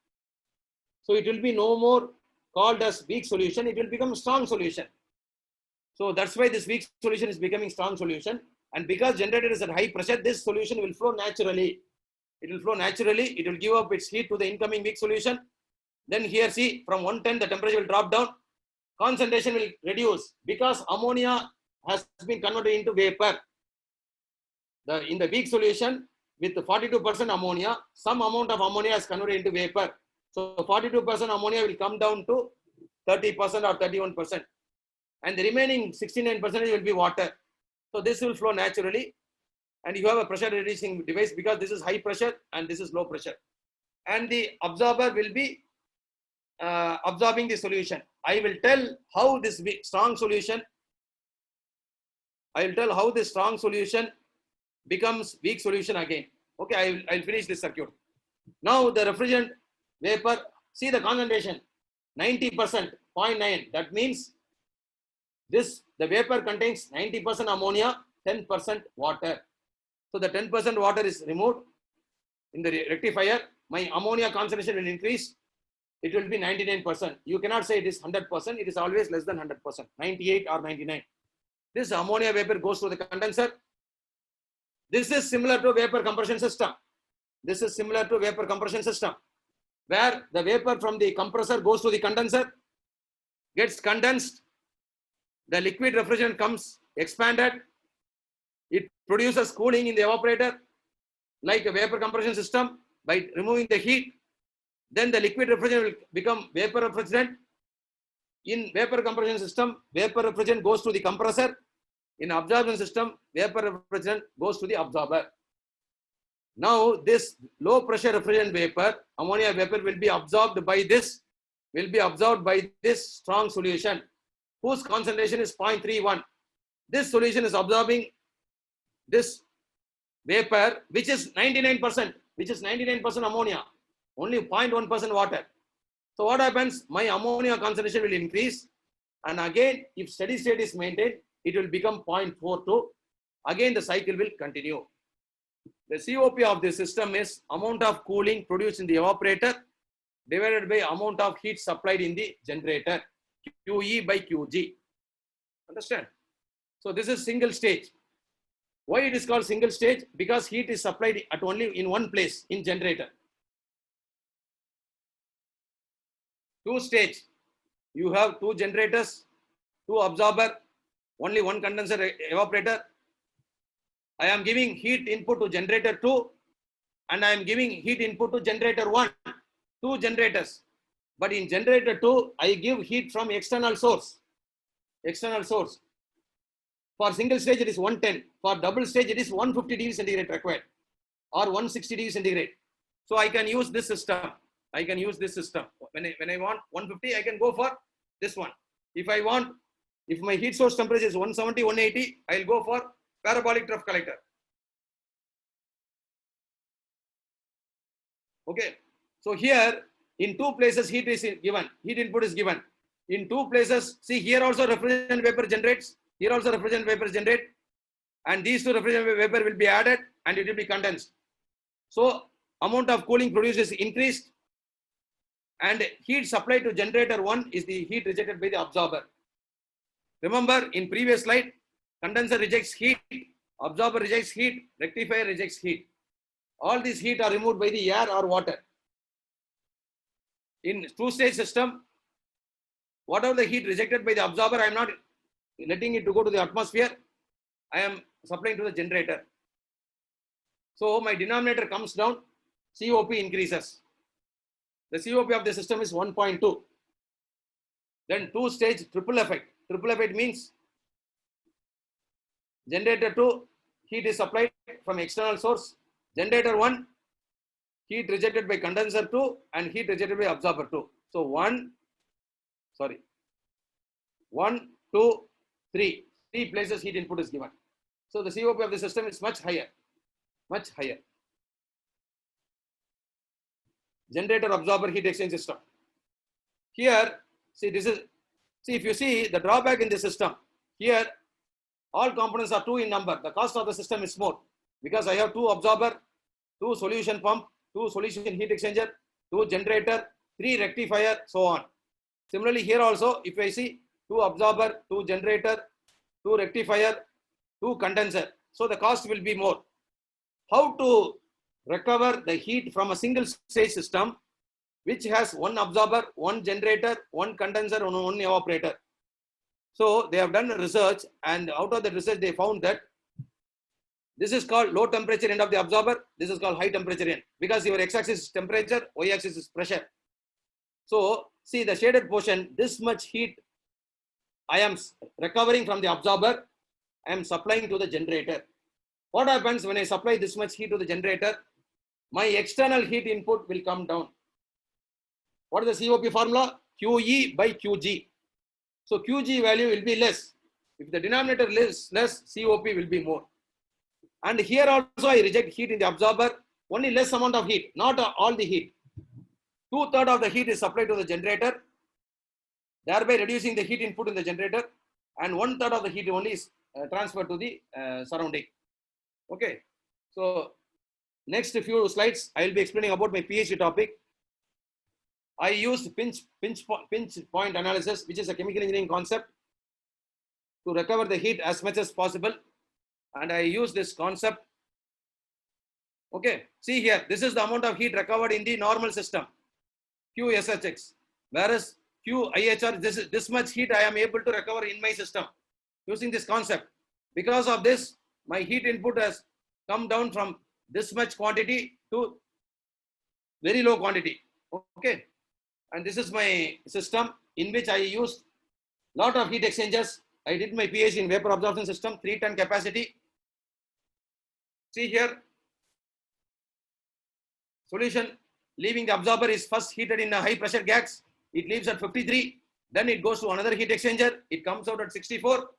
So it will be no more called as weak solution. It will become strong solution. So that's why this weak solution is becoming strong solution. And because generator is at high pressure, this solution will flow naturally. It will flow naturally. It will give up its heat to the incoming weak solution. Then here, see, from 110, the temperature will drop down. Concentration will reduce because ammonia has been converted into vapor. In the weak solution, with 42% ammonia, some amount of ammonia is converted into vapor. So 42% ammonia will come down to 30% or 31%. And the remaining 69% will be water. So this will flow naturally. And you have a pressure reducing device because this is high pressure and this is low pressure. And the absorber will be absorbing the solution. I will tell how this strong solution becomes weak solution again. Okay, I'll finish this circuit. Now the refrigerant vapor, see the concentration, 90%, 0.9. That means the vapor contains 90% ammonia, 10% water. So the 10% water is removed in the rectifier. My ammonia concentration will increase. It will be 99%. You cannot say it is 100%. It is always less than 100%, 98 or 99. This ammonia vapor goes to the condenser. This is similar to vapor compression system. This is similar to vapor compression system, where the vapor from the compressor goes to the condenser, gets condensed. The liquid refrigerant comes expanded. It produces cooling in the evaporator, like a vapor compression system, by removing the heat. Then the liquid refrigerant will become vapor refrigerant. In vapor compression system, vapor refrigerant goes to the compressor. In absorption system, vapor refrigerant goes to the absorber. Now this low pressure refrigerant vapor, ammonia vapor, will be absorbed by this strong solution, whose concentration is 0.31. This solution is absorbing this vapor, which is 99%, ammonia, only 0.1% water. So what happens? My ammonia concentration will increase, and again, if steady state is maintained, it will become 0.42. Again, the cycle will continue. The COP of this system is amount of cooling produced in the evaporator divided by amount of heat supplied in the generator, QE by QG. Understand? So this is single stage. Why it is called single stage? Because heat is supplied at only in one place in generator. Two stage. You have two generators, two absorber, only one condenser evaporator. I am giving heat input to generator 2 and I am giving heat input to generator 1. Two generators. But in generator 2, I give heat from external source. For single stage, it is 110. For double stage, it is 150 degrees centigrade required or 160 degrees centigrade. So I can use this system. When I want 150, I can go for this one. If my heat source temperature is 170, 180, I'll go for parabolic trough collector. Okay. So here, in two places, heat input is given. In two places, see here also refrigerant vapor generates. Here also refrigerant vapor generate. And these two refrigerant vapor will be added and it will be condensed. So amount of cooling produced is increased. And heat supplied to generator 1 is the heat rejected by the absorber. Remember, in previous slide, condenser rejects heat, absorber rejects heat, rectifier rejects heat. All these heat are removed by the air or water. In two-stage system, whatever the heat rejected by the absorber, I am not letting it to go to the atmosphere. I am supplying to the generator. So my denominator comes down, COP increases. The COP of the system is 1.2. Then two-stage triple effect. Triple effect means generator 2, heat is supplied from external source. Generator 1, heat rejected by condenser 2 and heat rejected by absorber 2. So 1, 2, 3. 3 places heat input is given. So the COP of the system is much higher. Generator absorber heat exchange system. Here, see if you see the drawback in the system, here all components are 2 in number. The cost of the system is more because I have 2 absorber, 2 solution pump, 2 solution heat exchanger, 2 generator, 3 rectifier, so on. Similarly, here also, if I see 2 absorber, 2 generator, 2 rectifier, 2 condenser, so the cost will be more. How to recover the heat from a single stage system which has 1 absorber, 1 generator, 1 condenser, and 1 evaporator? So they have done research, and out of the research they found that this is called low temperature end of the absorber, this is called high temperature end, because your x-axis is temperature, y-axis is pressure. So see the shaded portion, this much heat I am recovering from the absorber, I am supplying to the generator. What happens when I supply this much heat to the generator? My external heat input will come down. What is the COP formula? QE by QG. So QG value will be less. If the denominator is less, COP will be more. And here also I reject heat in the absorber, only less amount of heat, not all the heat. 2/3 of the heat is supplied to the generator, thereby reducing the heat input in the generator, and 1/3 of the heat only is transferred to the surrounding. Okay. So next few slides, I will be explaining about my PhD topic. I used pinch point analysis, which is a chemical engineering concept, to recover the heat as much as possible. And I use this concept. Okay, see here, this is the amount of heat recovered in the normal system, QSHX, whereas QIHR, this much heat I am able to recover in my system using this concept. Because of this, my heat input has come down from this much quantity to very low quantity. Okay, and this is my system in which I used lot of heat exchangers. I did my PhD in vapor absorption system, 3-ton capacity. See here, solution leaving the absorber is first heated in a high pressure gas. It leaves at 53. Then it goes to another heat exchanger. It comes out at 64.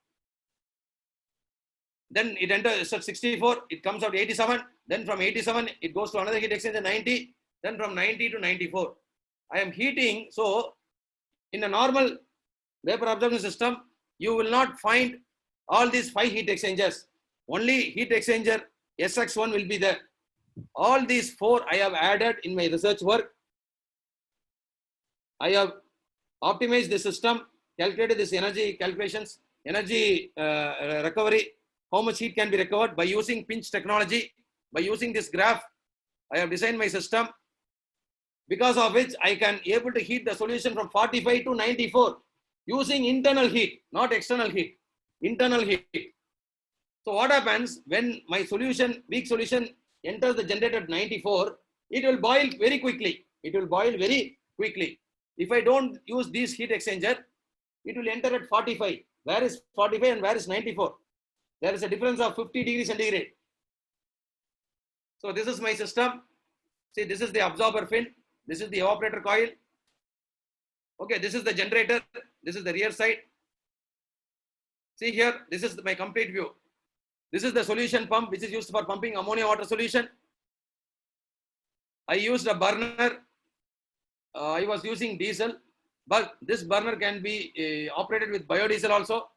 Then it enters at 64. It comes out 87. Then from 87, it goes to another heat exchanger 90. Then from 90 to 94. I am heating. So in a normal vapor absorption system, you will not find all these 5 heat exchangers. Only heat exchanger SX1 will be there. All these 4 I have added in my research work. I have optimized the system, calculated this energy calculations, energy recovery, how much heat can be recovered by using pinch technology. By using this graph, I have designed my system, because of which I can able to heat the solution from 45 to 94 using internal heat, not external heat, internal heat. So what happens when my solution, weak solution, enters the generator at 94, it will boil very quickly. It will boil very quickly. If I don't use this heat exchanger, it will enter at 45. Where is 45 and where is 94? There is a difference of 50 degrees centigrade. So this is my system. See, this is the absorber fin. This is the evaporator coil. Okay, this is the generator. This is the rear side. See here, this is my complete view. This is the solution pump, which is used for pumping ammonia water solution. I used a burner. I was using diesel, but this burner can be operated with biodiesel also.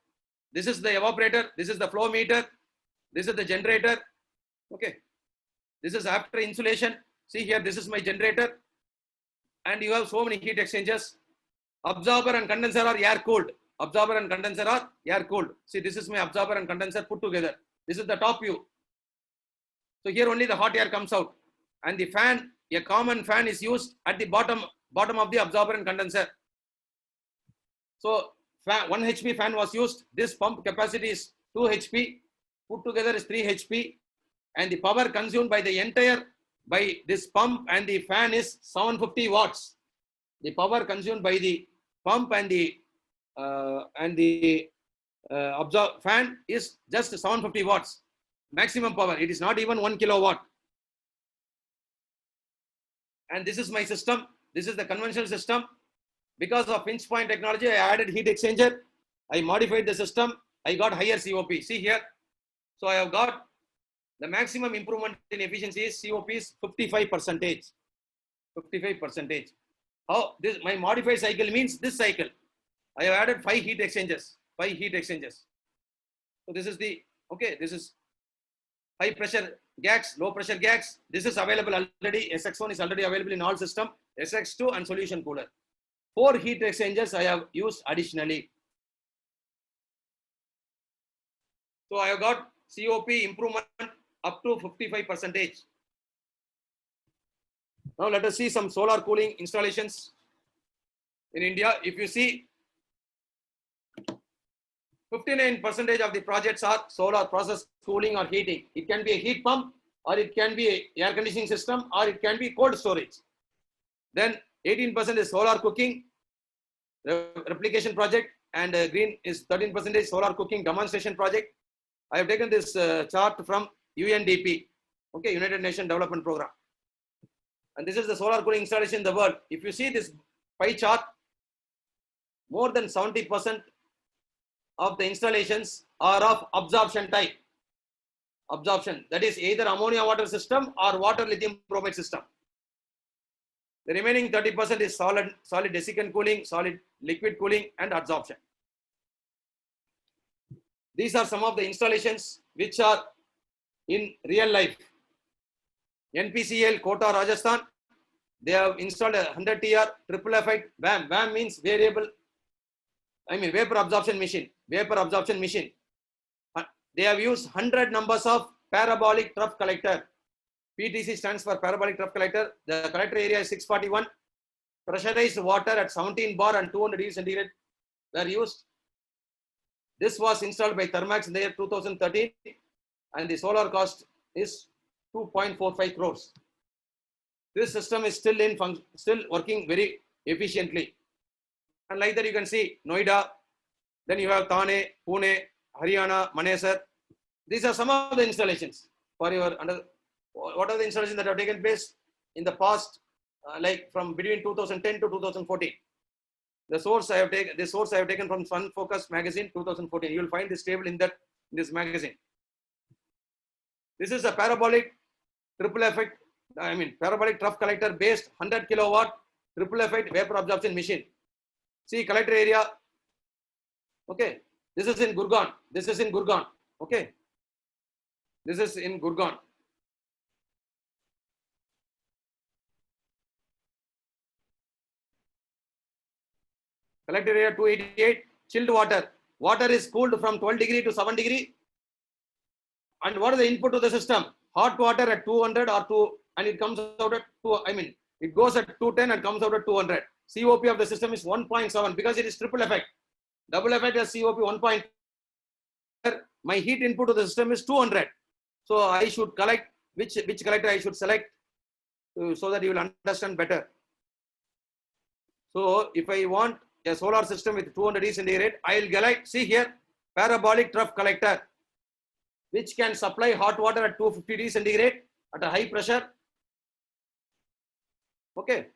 This is the evaporator. This is the flow meter. This is the generator. Okay. This is after insulation. See here, this is my generator. And you have so many heat exchangers. Absorber and condenser are air cooled. Absorber and condenser are air cooled. See, this is my absorber and condenser put together. This is the top view. So here only the hot air comes out. And the fan, a common fan is used at the bottom of the absorber and condenser. So 1 HP fan was used. This pump capacity is 2 HP. Put together is 3 HP. And the power consumed by the entire, by this pump and the fan is 750 watts. The power consumed by the pump and the fan is just 750 watts. Maximum power. It is not even 1 kilowatt. And this is my system. This is the conventional system. Because of pinch point technology, I added heat exchanger. I modified the system. I got higher COP. See here. So I have got the maximum improvement in efficiency is COP is 55%. 55%. How this my modified cycle means this cycle. I have added 5 heat exchangers. 5 heat exchangers. So this is the okay. This is high pressure gas, low pressure gas. This is available already. SX1 is already available in all system. SX2 and solution cooler. 4 heat exchangers I have used additionally. So I have got COP improvement up to 55%. Now let us see some solar cooling installations in India. If you see, 59% of the projects are solar process cooling or heating. It can be a heat pump, or it can be a air conditioning system, or it can be cold storage. Then 18% is solar cooking, replication project, and green is 13% solar cooking demonstration project. I have taken this chart from UNDP, okay, United Nations Development Program. And this is the solar cooling installation in the world. If you see this pie chart, more than 70% of the installations are of absorption type. Absorption, that is either ammonia water system or water lithium bromide system. The remaining 30% is solid desiccant cooling, solid liquid cooling, and adsorption. These are some of the installations which are in real life. NPCL Kota, Rajasthan, they have installed a 100 TR triple effect VAM. VAM means vapor absorption machine. Vapor absorption machine. They have used 100 numbers of parabolic trough collector. PTC stands for parabolic trough collector. The collector area is 641. Pressurized water at 17 bar and 200 degrees centigrade were used. This was installed by Thermax in the year 2013, and the solar cost is 2.45 crores. This system is still working very efficiently. And like that, you can see Noida, then you have Thane, Pune, Haryana, Manesar. These are some of the installations for your what are the installations that have taken place in the past, like from between 2010 to 2014. The source I have taken from Sun Focus magazine 2014. You will find this table in this magazine. This is a parabolic parabolic trough collector based 100 kilowatt triple effect vapor absorption machine. See collector area. Okay, this is in Gurgaon. Okay, this is in Gurgaon. Collector area 288. Chilled water. Water is cooled from 12 degree to 7 degree. And what is the input to the system? Hot water at 200 or 2, and it comes out at 2. It goes at 210 and comes out at 200. COP of the system is 1.7 because it is triple effect. Double effect has COP 1. My heat input to the system is 200. So I should collect which collector I should select so that you will understand better. So if I want a solar system with 200 degrees centigrade, I will select, see here, parabolic trough collector, which can supply hot water at 250 degrees centigrade at a high pressure. Okay,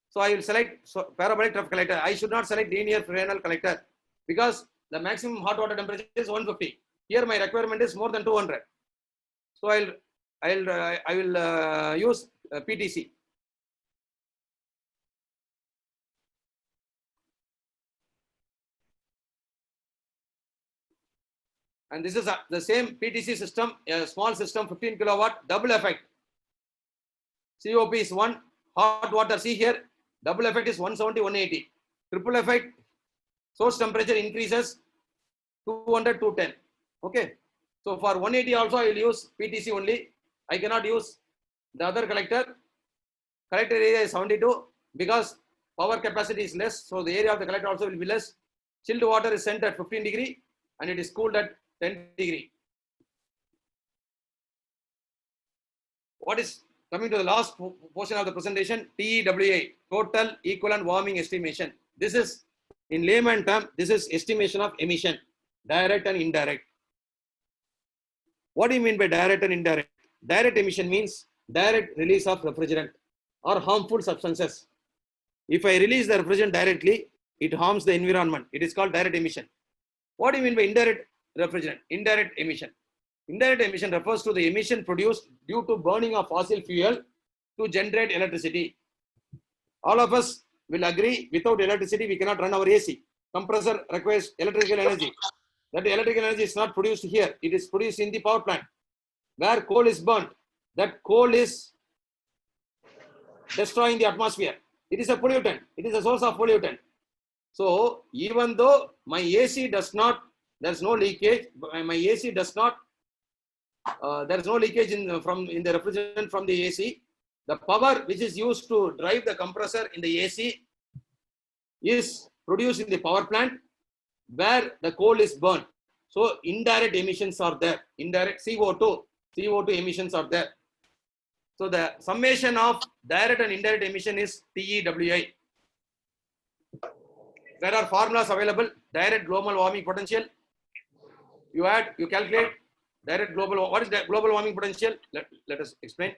so I will select parabolic trough collector. I should not select linear Fresnel collector because the maximum hot water temperature is 150. Here my requirement is more than 200. So I will use PTC. And this is the same PTC system, a small system, 15 kilowatt, double effect. COP is 1, hot water, see here, double effect is 170, 180. Triple effect, source temperature increases 200, 210. Okay. So for 180 also I will use PTC only. I cannot use the other collector. Collector area is 72 because power capacity is less. So the area of the collector also will be less. Chilled water is sent at 15 degree and it is cooled at 10 degree. What is coming to the last portion of the presentation? TEWA, total equivalent warming estimation. This is in layman term, this is estimation of emission, direct and indirect. What do you mean by direct and indirect? Direct emission means direct release of refrigerant or harmful substances. If I release the refrigerant directly, it harms the environment. It is called direct emission. What do you mean by indirect refrigerant? Indirect emission. Indirect emission refers to the emission produced due to burning of fossil fuel to generate electricity. All of us will agree without electricity we cannot run our AC. Compressor requires electrical energy. That electrical energy is not produced here. It is produced in the power plant. Where coal is burnt, that coal is destroying the atmosphere. It is a pollutant. It is a source of pollutant. So even though my AC does not, there's no leakage. My AC does not. There is no leakage in the refrigerant from the AC. The power which is used to drive the compressor in the AC is produced in the power plant where the coal is burned. So indirect emissions are there. Indirect CO2 emissions are there. So the summation of direct and indirect emission is TEWI. There are formulas available. Direct global warming potential. You calculate direct global. What is the global warming potential? Let us explain.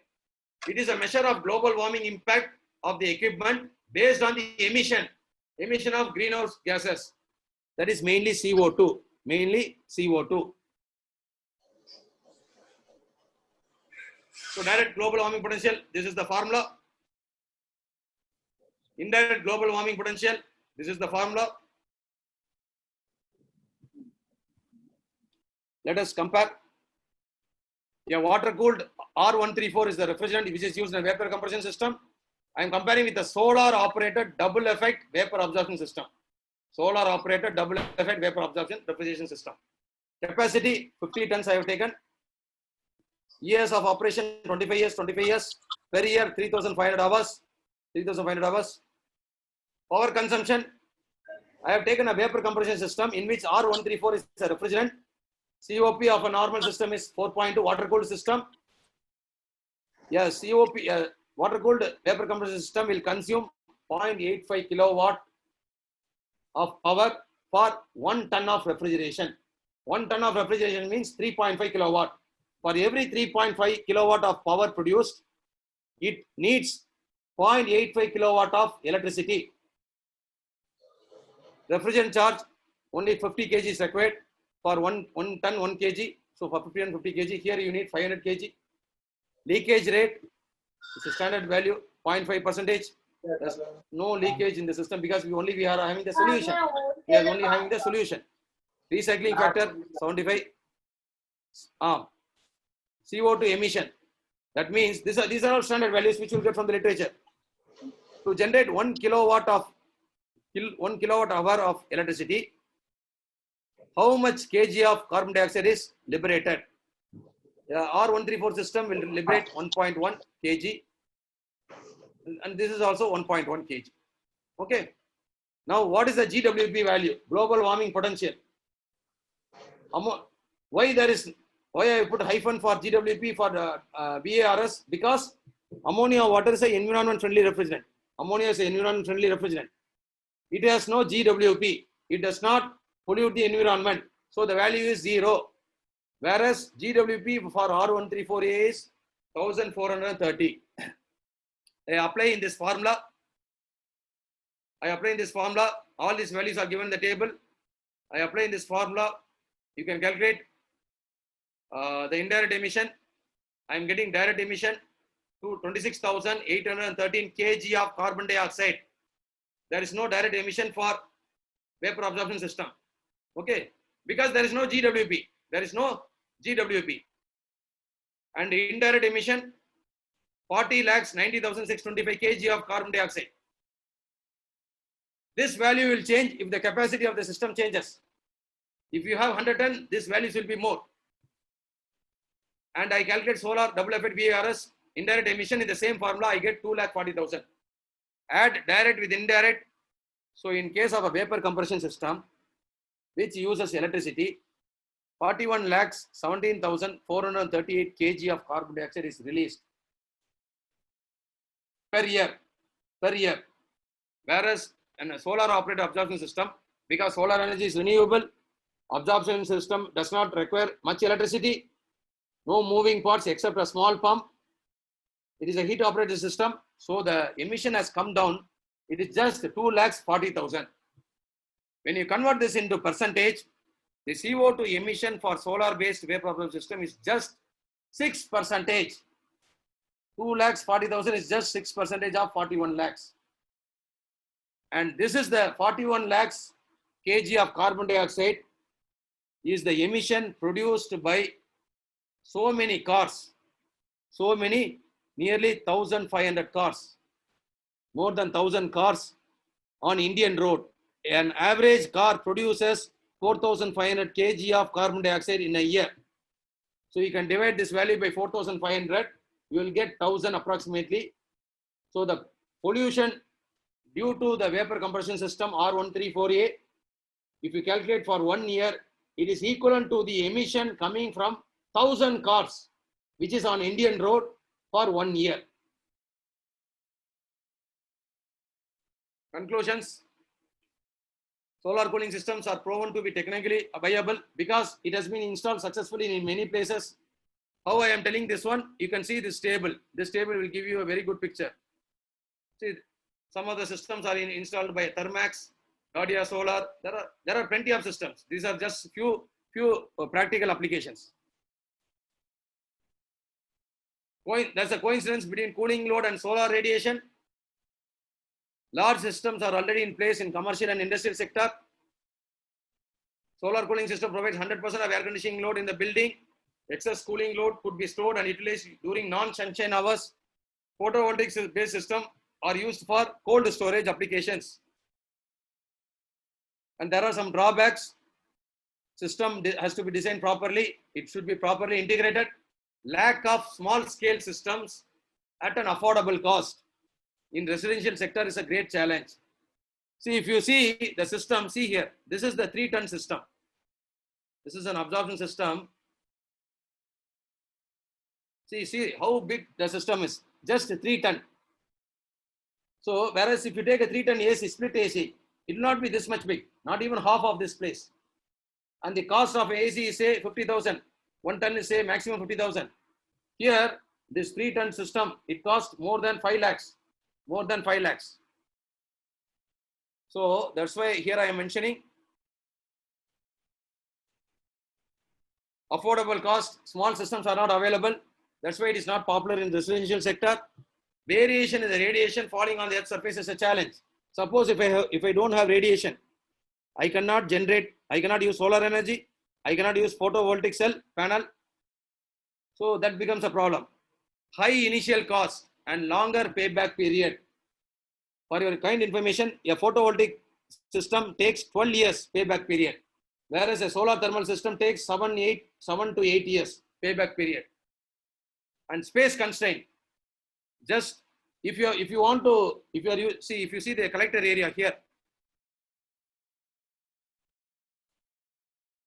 It is a measure of global warming impact of the equipment based on the emission of greenhouse gases. That is mainly CO2. Mainly CO2. So direct global warming potential. This is the formula. Indirect global warming potential. This is the formula. Let us compare. A water cooled R134 is the refrigerant which is used in a vapor compression system. I am comparing with the solar operated double effect vapor absorption system. Solar operated double effect vapor absorption refrigeration system. Capacity 50 tons I have taken. Years of operation 25 years. Per year 3,500 hours. 3,500 hours. Power consumption. I have taken a vapor compression system in which R134 is a refrigerant. COP of a normal system is 4.2 water cooled system. Yes, COP water cooled vapor compression system will consume 0.85 kilowatt of power for 1 ton of refrigeration. 1 ton of refrigeration means 3.5 kilowatt. For every 3.5 kilowatt of power produced, it needs 0.85 kilowatt of electricity. Refrigerant charge, only 50 kg is required for 1 ton 1 kg. So for 50 and 50 kg, here you need 500 kg. Leakage rate is a standard value, 0.5%. There's no leakage in the system because we are having the solution. We are only having the solution. Recycling factor 75. CO2 emission. That means these are all standard values which you will get from the literature. To generate 1 kilowatt hour of electricity, how much kg of carbon dioxide is liberated? The R134 system will liberate 1.1 kg, and this is also 1.1 kg. Okay. Now, what is the GWP value? Global warming potential. Why I put hyphen for GWP for the VARS? Because ammonia water is an environment friendly refrigerant. Ammonia is an environment friendly refrigerant. It has no GWP. It does not pollute the environment. So the value is 0. Whereas GWP for R134A is 1430. I apply in this formula. All these values are given in the table. I apply in this formula. You can calculate the indirect emission. I am getting direct emission to 26,813 kg of carbon dioxide. There is no direct emission for vapor absorption system. Okay, because there is no GWP. There is no GWP. And indirect emission 40,90,625 kg of carbon dioxide. This value will change if the capacity of the system changes. If you have 100 ton, this values will be more. And I calculate solar double effect VARS indirect emission in the same formula. I get 2,40,000. Add direct with indirect. So in case of a vapor compression system, which uses electricity, 41,17,438 kg of carbon dioxide is released per year. Whereas in a solar operated absorption system, because solar energy is renewable, absorption system does not require much electricity, no moving parts except a small pump. It is a heat operated system, so the emission has come down. It is just 2,40,000. When you convert this into percentage, the CO2 emission for solar based vapor absorption system is just 6%. 2,40,000 is just 6% of 41 lakhs. And this is the 41 lakhs kg of carbon dioxide is the emission produced by so many cars, nearly 1,500 cars. more than 1,000 cars on Indian road. An average car produces 4,500 kg of carbon dioxide in a year. So you can divide this value by 4,500, you will get 1,000 approximately. So the pollution due to the vapor compression system R134A, if you calculate for 1 year, it is equivalent to the emission coming from 1,000 cars, which is on Indian road for 1 year. Conclusions. Solar cooling systems are proven to be technically viable because it has been installed successfully in many places. How I am telling this one, you can see this table. This table will give you a very good picture. See, some of the systems are installed by Thermax, Audia Solar. There are plenty of systems. These are just few practical applications. There's a coincidence between cooling load and solar radiation. Large systems are already in place in commercial and industrial sector. Solar cooling system provides 100% of air conditioning load in the building. Excess cooling load could be stored and utilized during non-sunshine hours. Photovoltaic based system are used for cold storage applications. And there are some drawbacks. System has to be designed properly. It should be properly integrated. Lack of small scale systems at an affordable cost in residential sector is a great challenge. See, if you see the system, see here, this is the 3-ton system. This is an absorption system. See how big the system is, just 3 ton. So, whereas if you take a 3-ton AC, split AC, it will not be this much big, not even half of this place. And the cost of AC is say 50,000. 1 ton is say maximum 50,000. Here, this 3-ton system, it costs more than 5 lakhs. More than 5 lakhs. So that's why here I am mentioning affordable cost, small systems are not available. That's why it is not popular in the residential sector. Variation in the radiation falling on the earth's surface is a challenge. Suppose if I don't have radiation, I cannot generate, I cannot use solar energy, I cannot use photovoltaic cell panel. So that becomes a problem. High initial cost and longer payback period. For your kind information, a photovoltaic system takes 12 years payback period, whereas a solar thermal system takes 7 to 8 years payback period. And space constraint. Just if you want to, if you see the collector area here.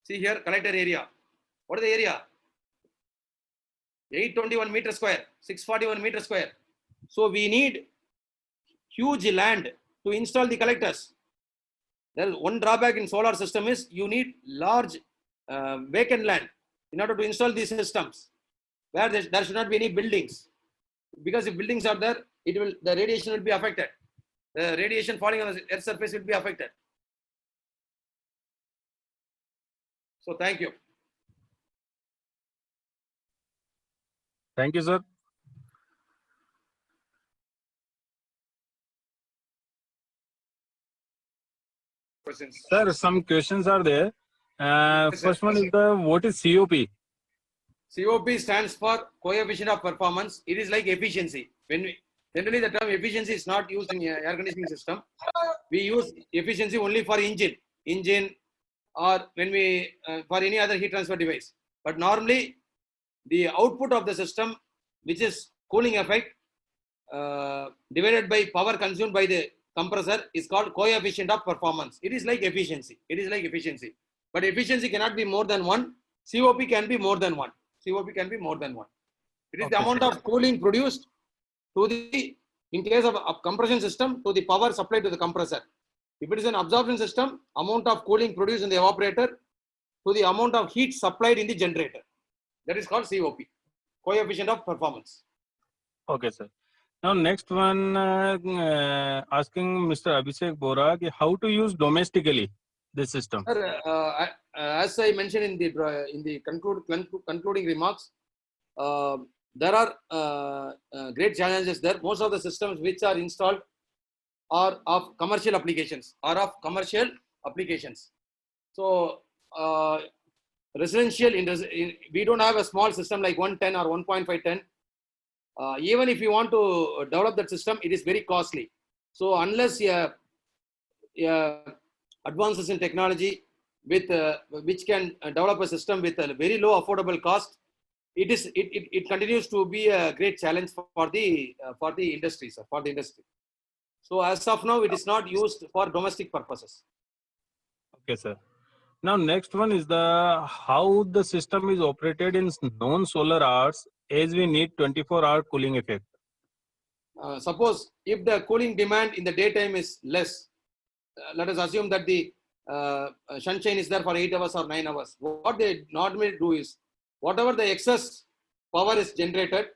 See here, collector area. What is the area? 821 meter square, 641 meter square. So we need huge land to install the collectors. There is one drawback in solar system is you need large vacant land in order to install these systems, where there should not be any buildings, because if buildings are there, the radiation will be affected. The radiation falling on the earth surface will be affected. So thank you. Thank you, sir. Questions? Sir, some questions are there. Yes, First sir. one is what is COP? COP stands for coefficient of performance. It is like efficiency. Generally the term efficiency is not used in air conditioning system. We use efficiency only for engine, or when we for any other heat transfer device. But normally the output of the system, which is cooling effect divided by power consumed by the compressor, is called coefficient of performance. It is like efficiency. But efficiency cannot be more than 1. COP can be more than 1. It is the amount of cooling produced to the, in case of a compression system, to the power supplied to the compressor. If it is an absorption system, amount of cooling produced in the evaporator to the amount of heat supplied in the generator. That is called COP, coefficient of performance. Okay, sir. Now, next one, asking Mr. Abhishek Bora how to use domestically this system. Sir, as I mentioned in the concluding remarks, there are great challenges there. Most of the systems which are installed are of commercial applications. So residential, we don't have a small system like 110 or 1.5 ton. Even if you want to develop that system, it is very costly. So unless advances in technology with which can develop a system with a very low affordable cost, it continues to be a great challenge for the industry, sir, for the industry. So as of now, it is not used for domestic purposes. Okay, sir. Now, next one is the how the system is operated in non-solar hours, as we need 24-hour cooling effect. Suppose if the cooling demand in the daytime is less, let us assume that the sunshine is there for 8 hours or 9 hours. What they normally do is, whatever the excess power is generated,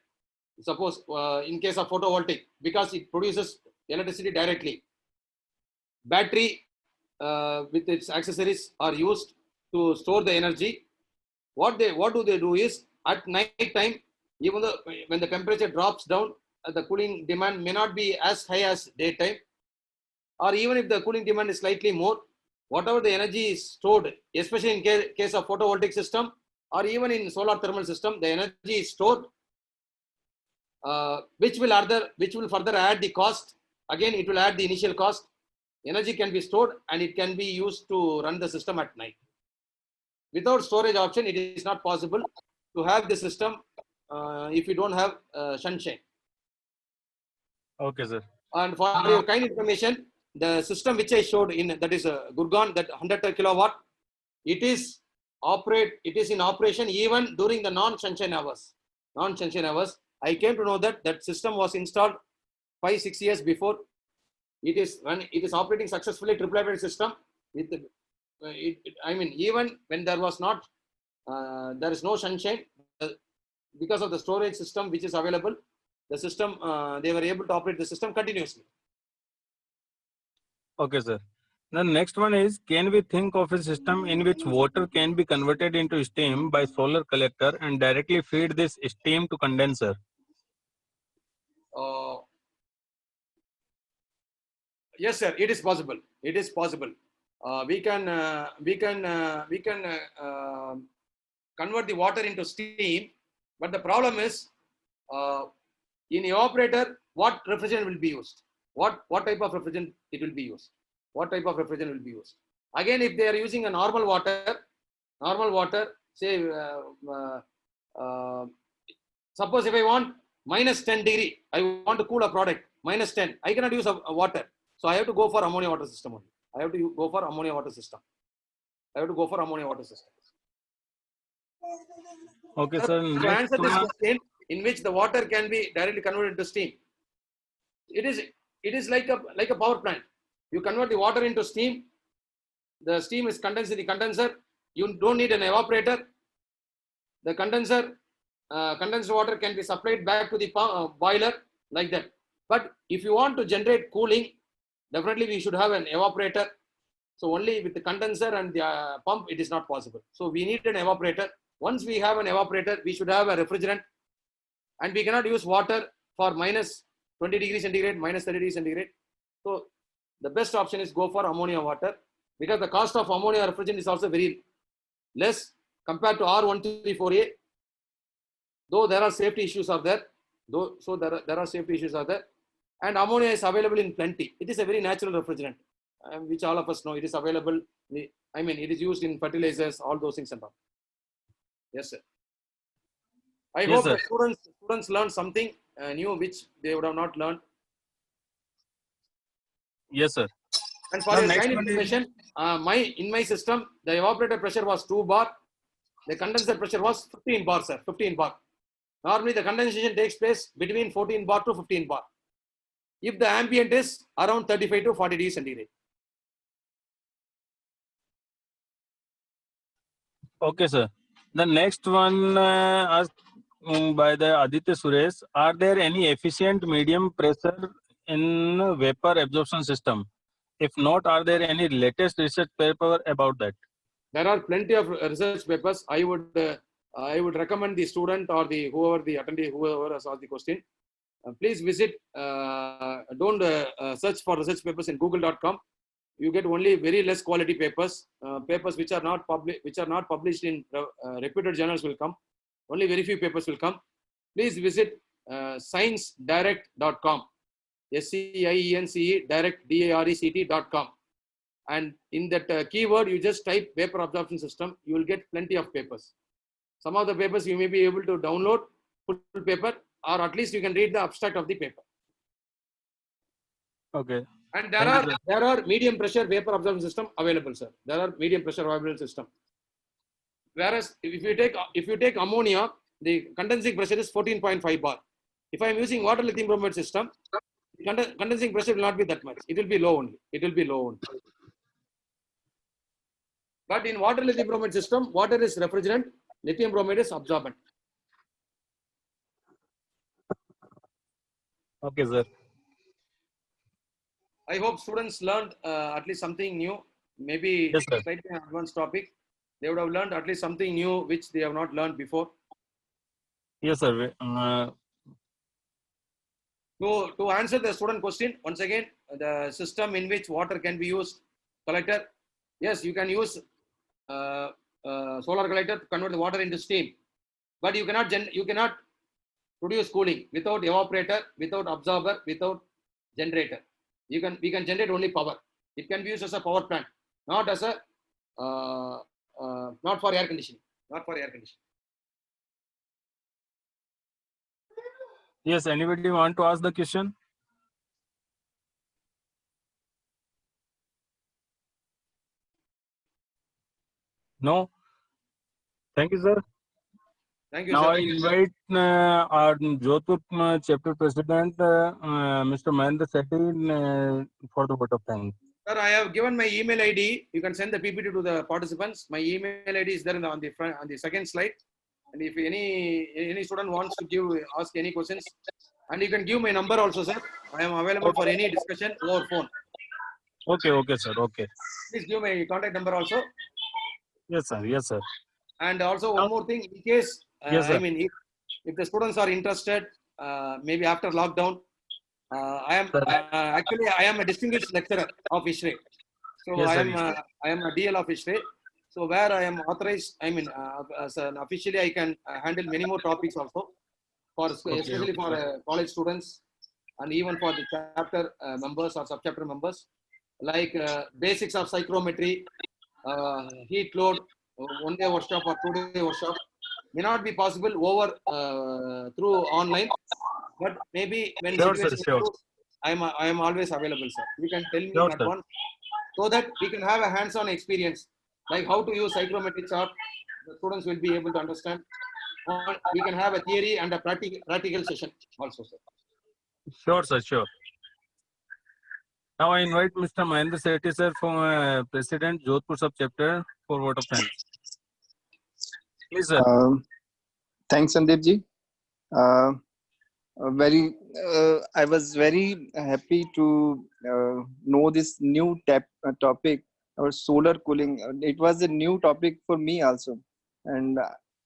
suppose in case of photovoltaic, because it produces electricity directly, battery with its accessories are used to store the energy. What do they do is, at night time, even though when the temperature drops down, the cooling demand may not be as high as daytime, or even if the cooling demand is slightly more, whatever the energy is stored, especially in case of photovoltaic system or even in solar thermal system, the energy is stored, which will further add the cost. Again, it will add the initial cost. Energy can be stored and it can be used to run the system at night. Without storage option, it is not possible to have the system if you don't have sunshine. Okay, sir. And for your kind information, the system which I showed in, that is Gurgaon, that 100 kilowatt, it is in operation even during the non-sunshine hours. I came to know that that system was installed 5-6 years before. It is operating successfully, triple hybrid system. With even when there was not, there is no sunshine, because of the storage system which is available, the system, they were able to operate the system continuously. Okay, sir. The next one is, can we think of a system in which water can be converted into steam by solar collector and directly feed this steam to condenser? Yes, sir. It is possible. It is possible. We can convert the water into steam, but the problem is, in evaporator, what refrigerant will be used? What type of refrigerant it will be used? What type of refrigerant will be used? Again, if they are using a normal water, say, suppose if I want -10°, I want to cool a product, -10, I cannot use a water. So I have to go for ammonia water system only. I have to go for ammonia water system. Okay, sir. To answer this question, in which the water can be directly converted to steam, it is like a power plant. You convert the water into steam. The steam is condensed in the condenser. You don't need an evaporator. The condensed water can be supplied back to the boiler, like that. But if you want to generate cooling, definitely we should have an evaporator. So only with the condenser and the pump, it is not possible. So we need an evaporator. Once we have an evaporator, we should have a refrigerant, and we cannot use water for -20°C, -30°C. So the best option is go for ammonia water, because the cost of ammonia refrigerant is also very less compared to R134A. Though there are safety issues are there, and ammonia is available in plenty. It is a very natural refrigerant, which all of us know. It is available. It is used in fertilizers, all those things and all. Yes, sir. I hope the students learn something new which they would have not learned. Yes, sir. And for your kind information, in my system, the evaporator pressure was 2 bar. The condenser pressure was 15 bar, sir. 15 bar. Normally, the condensation takes place between 14 bar to 15 bar. If the ambient is around 35 to 40°C. Okay, sir. The next one asked by the Aditya Suresh, are there any efficient medium pressure in vapor absorption system? If not, are there any latest research paper about that? There are plenty of research papers. I would recommend the student or the attendee, whoever has asked the question, please visit. Don't search for research papers in google.com. You get only very less quality papers. Papers which are not published in reputed journals will come. Only very few papers will come. Please visit sciencedirect.com. SCIENCE direct direct.com. And in that keyword, you just type vapor absorption system, you will get plenty of papers. Some of the papers you may be able to download full paper, or at least you can read the abstract of the paper. Okay. And there are medium pressure vapor absorption system available, sir. There are medium pressure available system. Whereas if you take ammonia, the condensing pressure is 14.5 bar. If I am using water lithium bromide system, condensing pressure will not be that much. It will be low only. It will be low only. But in water lithium bromide system, water is refrigerant, lithium bromide is absorbent. Okay, sir. I hope students learned at least something new. Maybe Yes, sir. slightly an advanced topic. They would have learned at least something new which they have not learned before. Yes, sir. To answer the student question, once again, the system in which water can be used, collector, yes, you can use solar collector to convert the water into steam, but you cannot produce cooling without evaporator, without absorber, without generator. We can generate only power. It can be used as a power plant, not as a not for air conditioning. Not for air conditioning. Yes, anybody want to ask the question? No? Thank you, sir. Thank you, Now sir. I invite our Jodhpur chapter president, Mr. Mahendra Sethi, for the vote of thanks. Sir, I have given my email ID. You can send the PPT to the participants. My email ID is there on the second slide. And if any student wants to ask any questions, and you can give my number also, sir. I am available for any discussion over phone. Okay, sir. Okay. Please give my contact number also. Yes, sir. Yes, sir. And also one more thing, in case, Yes, sir. I mean, if the students are interested, maybe after lockdown, I am a distinguished lecturer of ISRE. So Yes, I sir. am a DL of ISRE. So where I am authorized, I mean, officially I can handle many more topics also, especially for college students, and even for the chapter members or subchapter members, like basics of psychrometry, heat load, 1 day workshop or 2 day workshop may not be possible over through online, but maybe when situation improves, I am always available, sir. You can tell me in advance so that we can have a hands-on experience, like how to use psychrometry chart. The students will be able to understand. Or we can have a theory and a practical session also, sir. Sure, sir. Sure. Now I invite Mr. Mahendra Sethi, sir, from President Jodhpur Subchapter for vote of thanks. Please, sir. Thanks, Sandeep ji. I was very happy to know this new topic, or solar cooling. It was a new topic for me also, and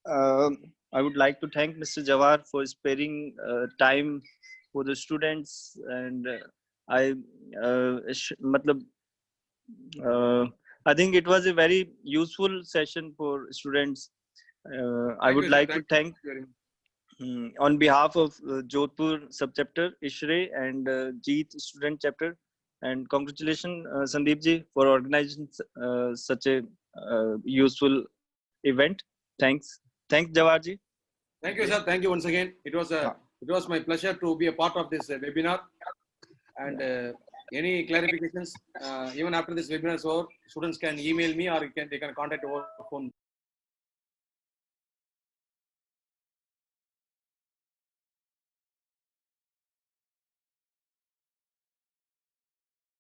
I would like to thank Mr. Jawar for sparing time for the students, and I think it was a very useful session for students. I would like to thank on behalf of Jodhpur subchapter, ISRE, and Jeet student chapter, and congratulations Sandeep ji for organizing such a useful event. Thanks Jawar ji. Thank you, sir. Thank you once again. It was my pleasure to be a part of this webinar. And any clarifications, even after this webinar is over, students can email me, or they can contact over phone.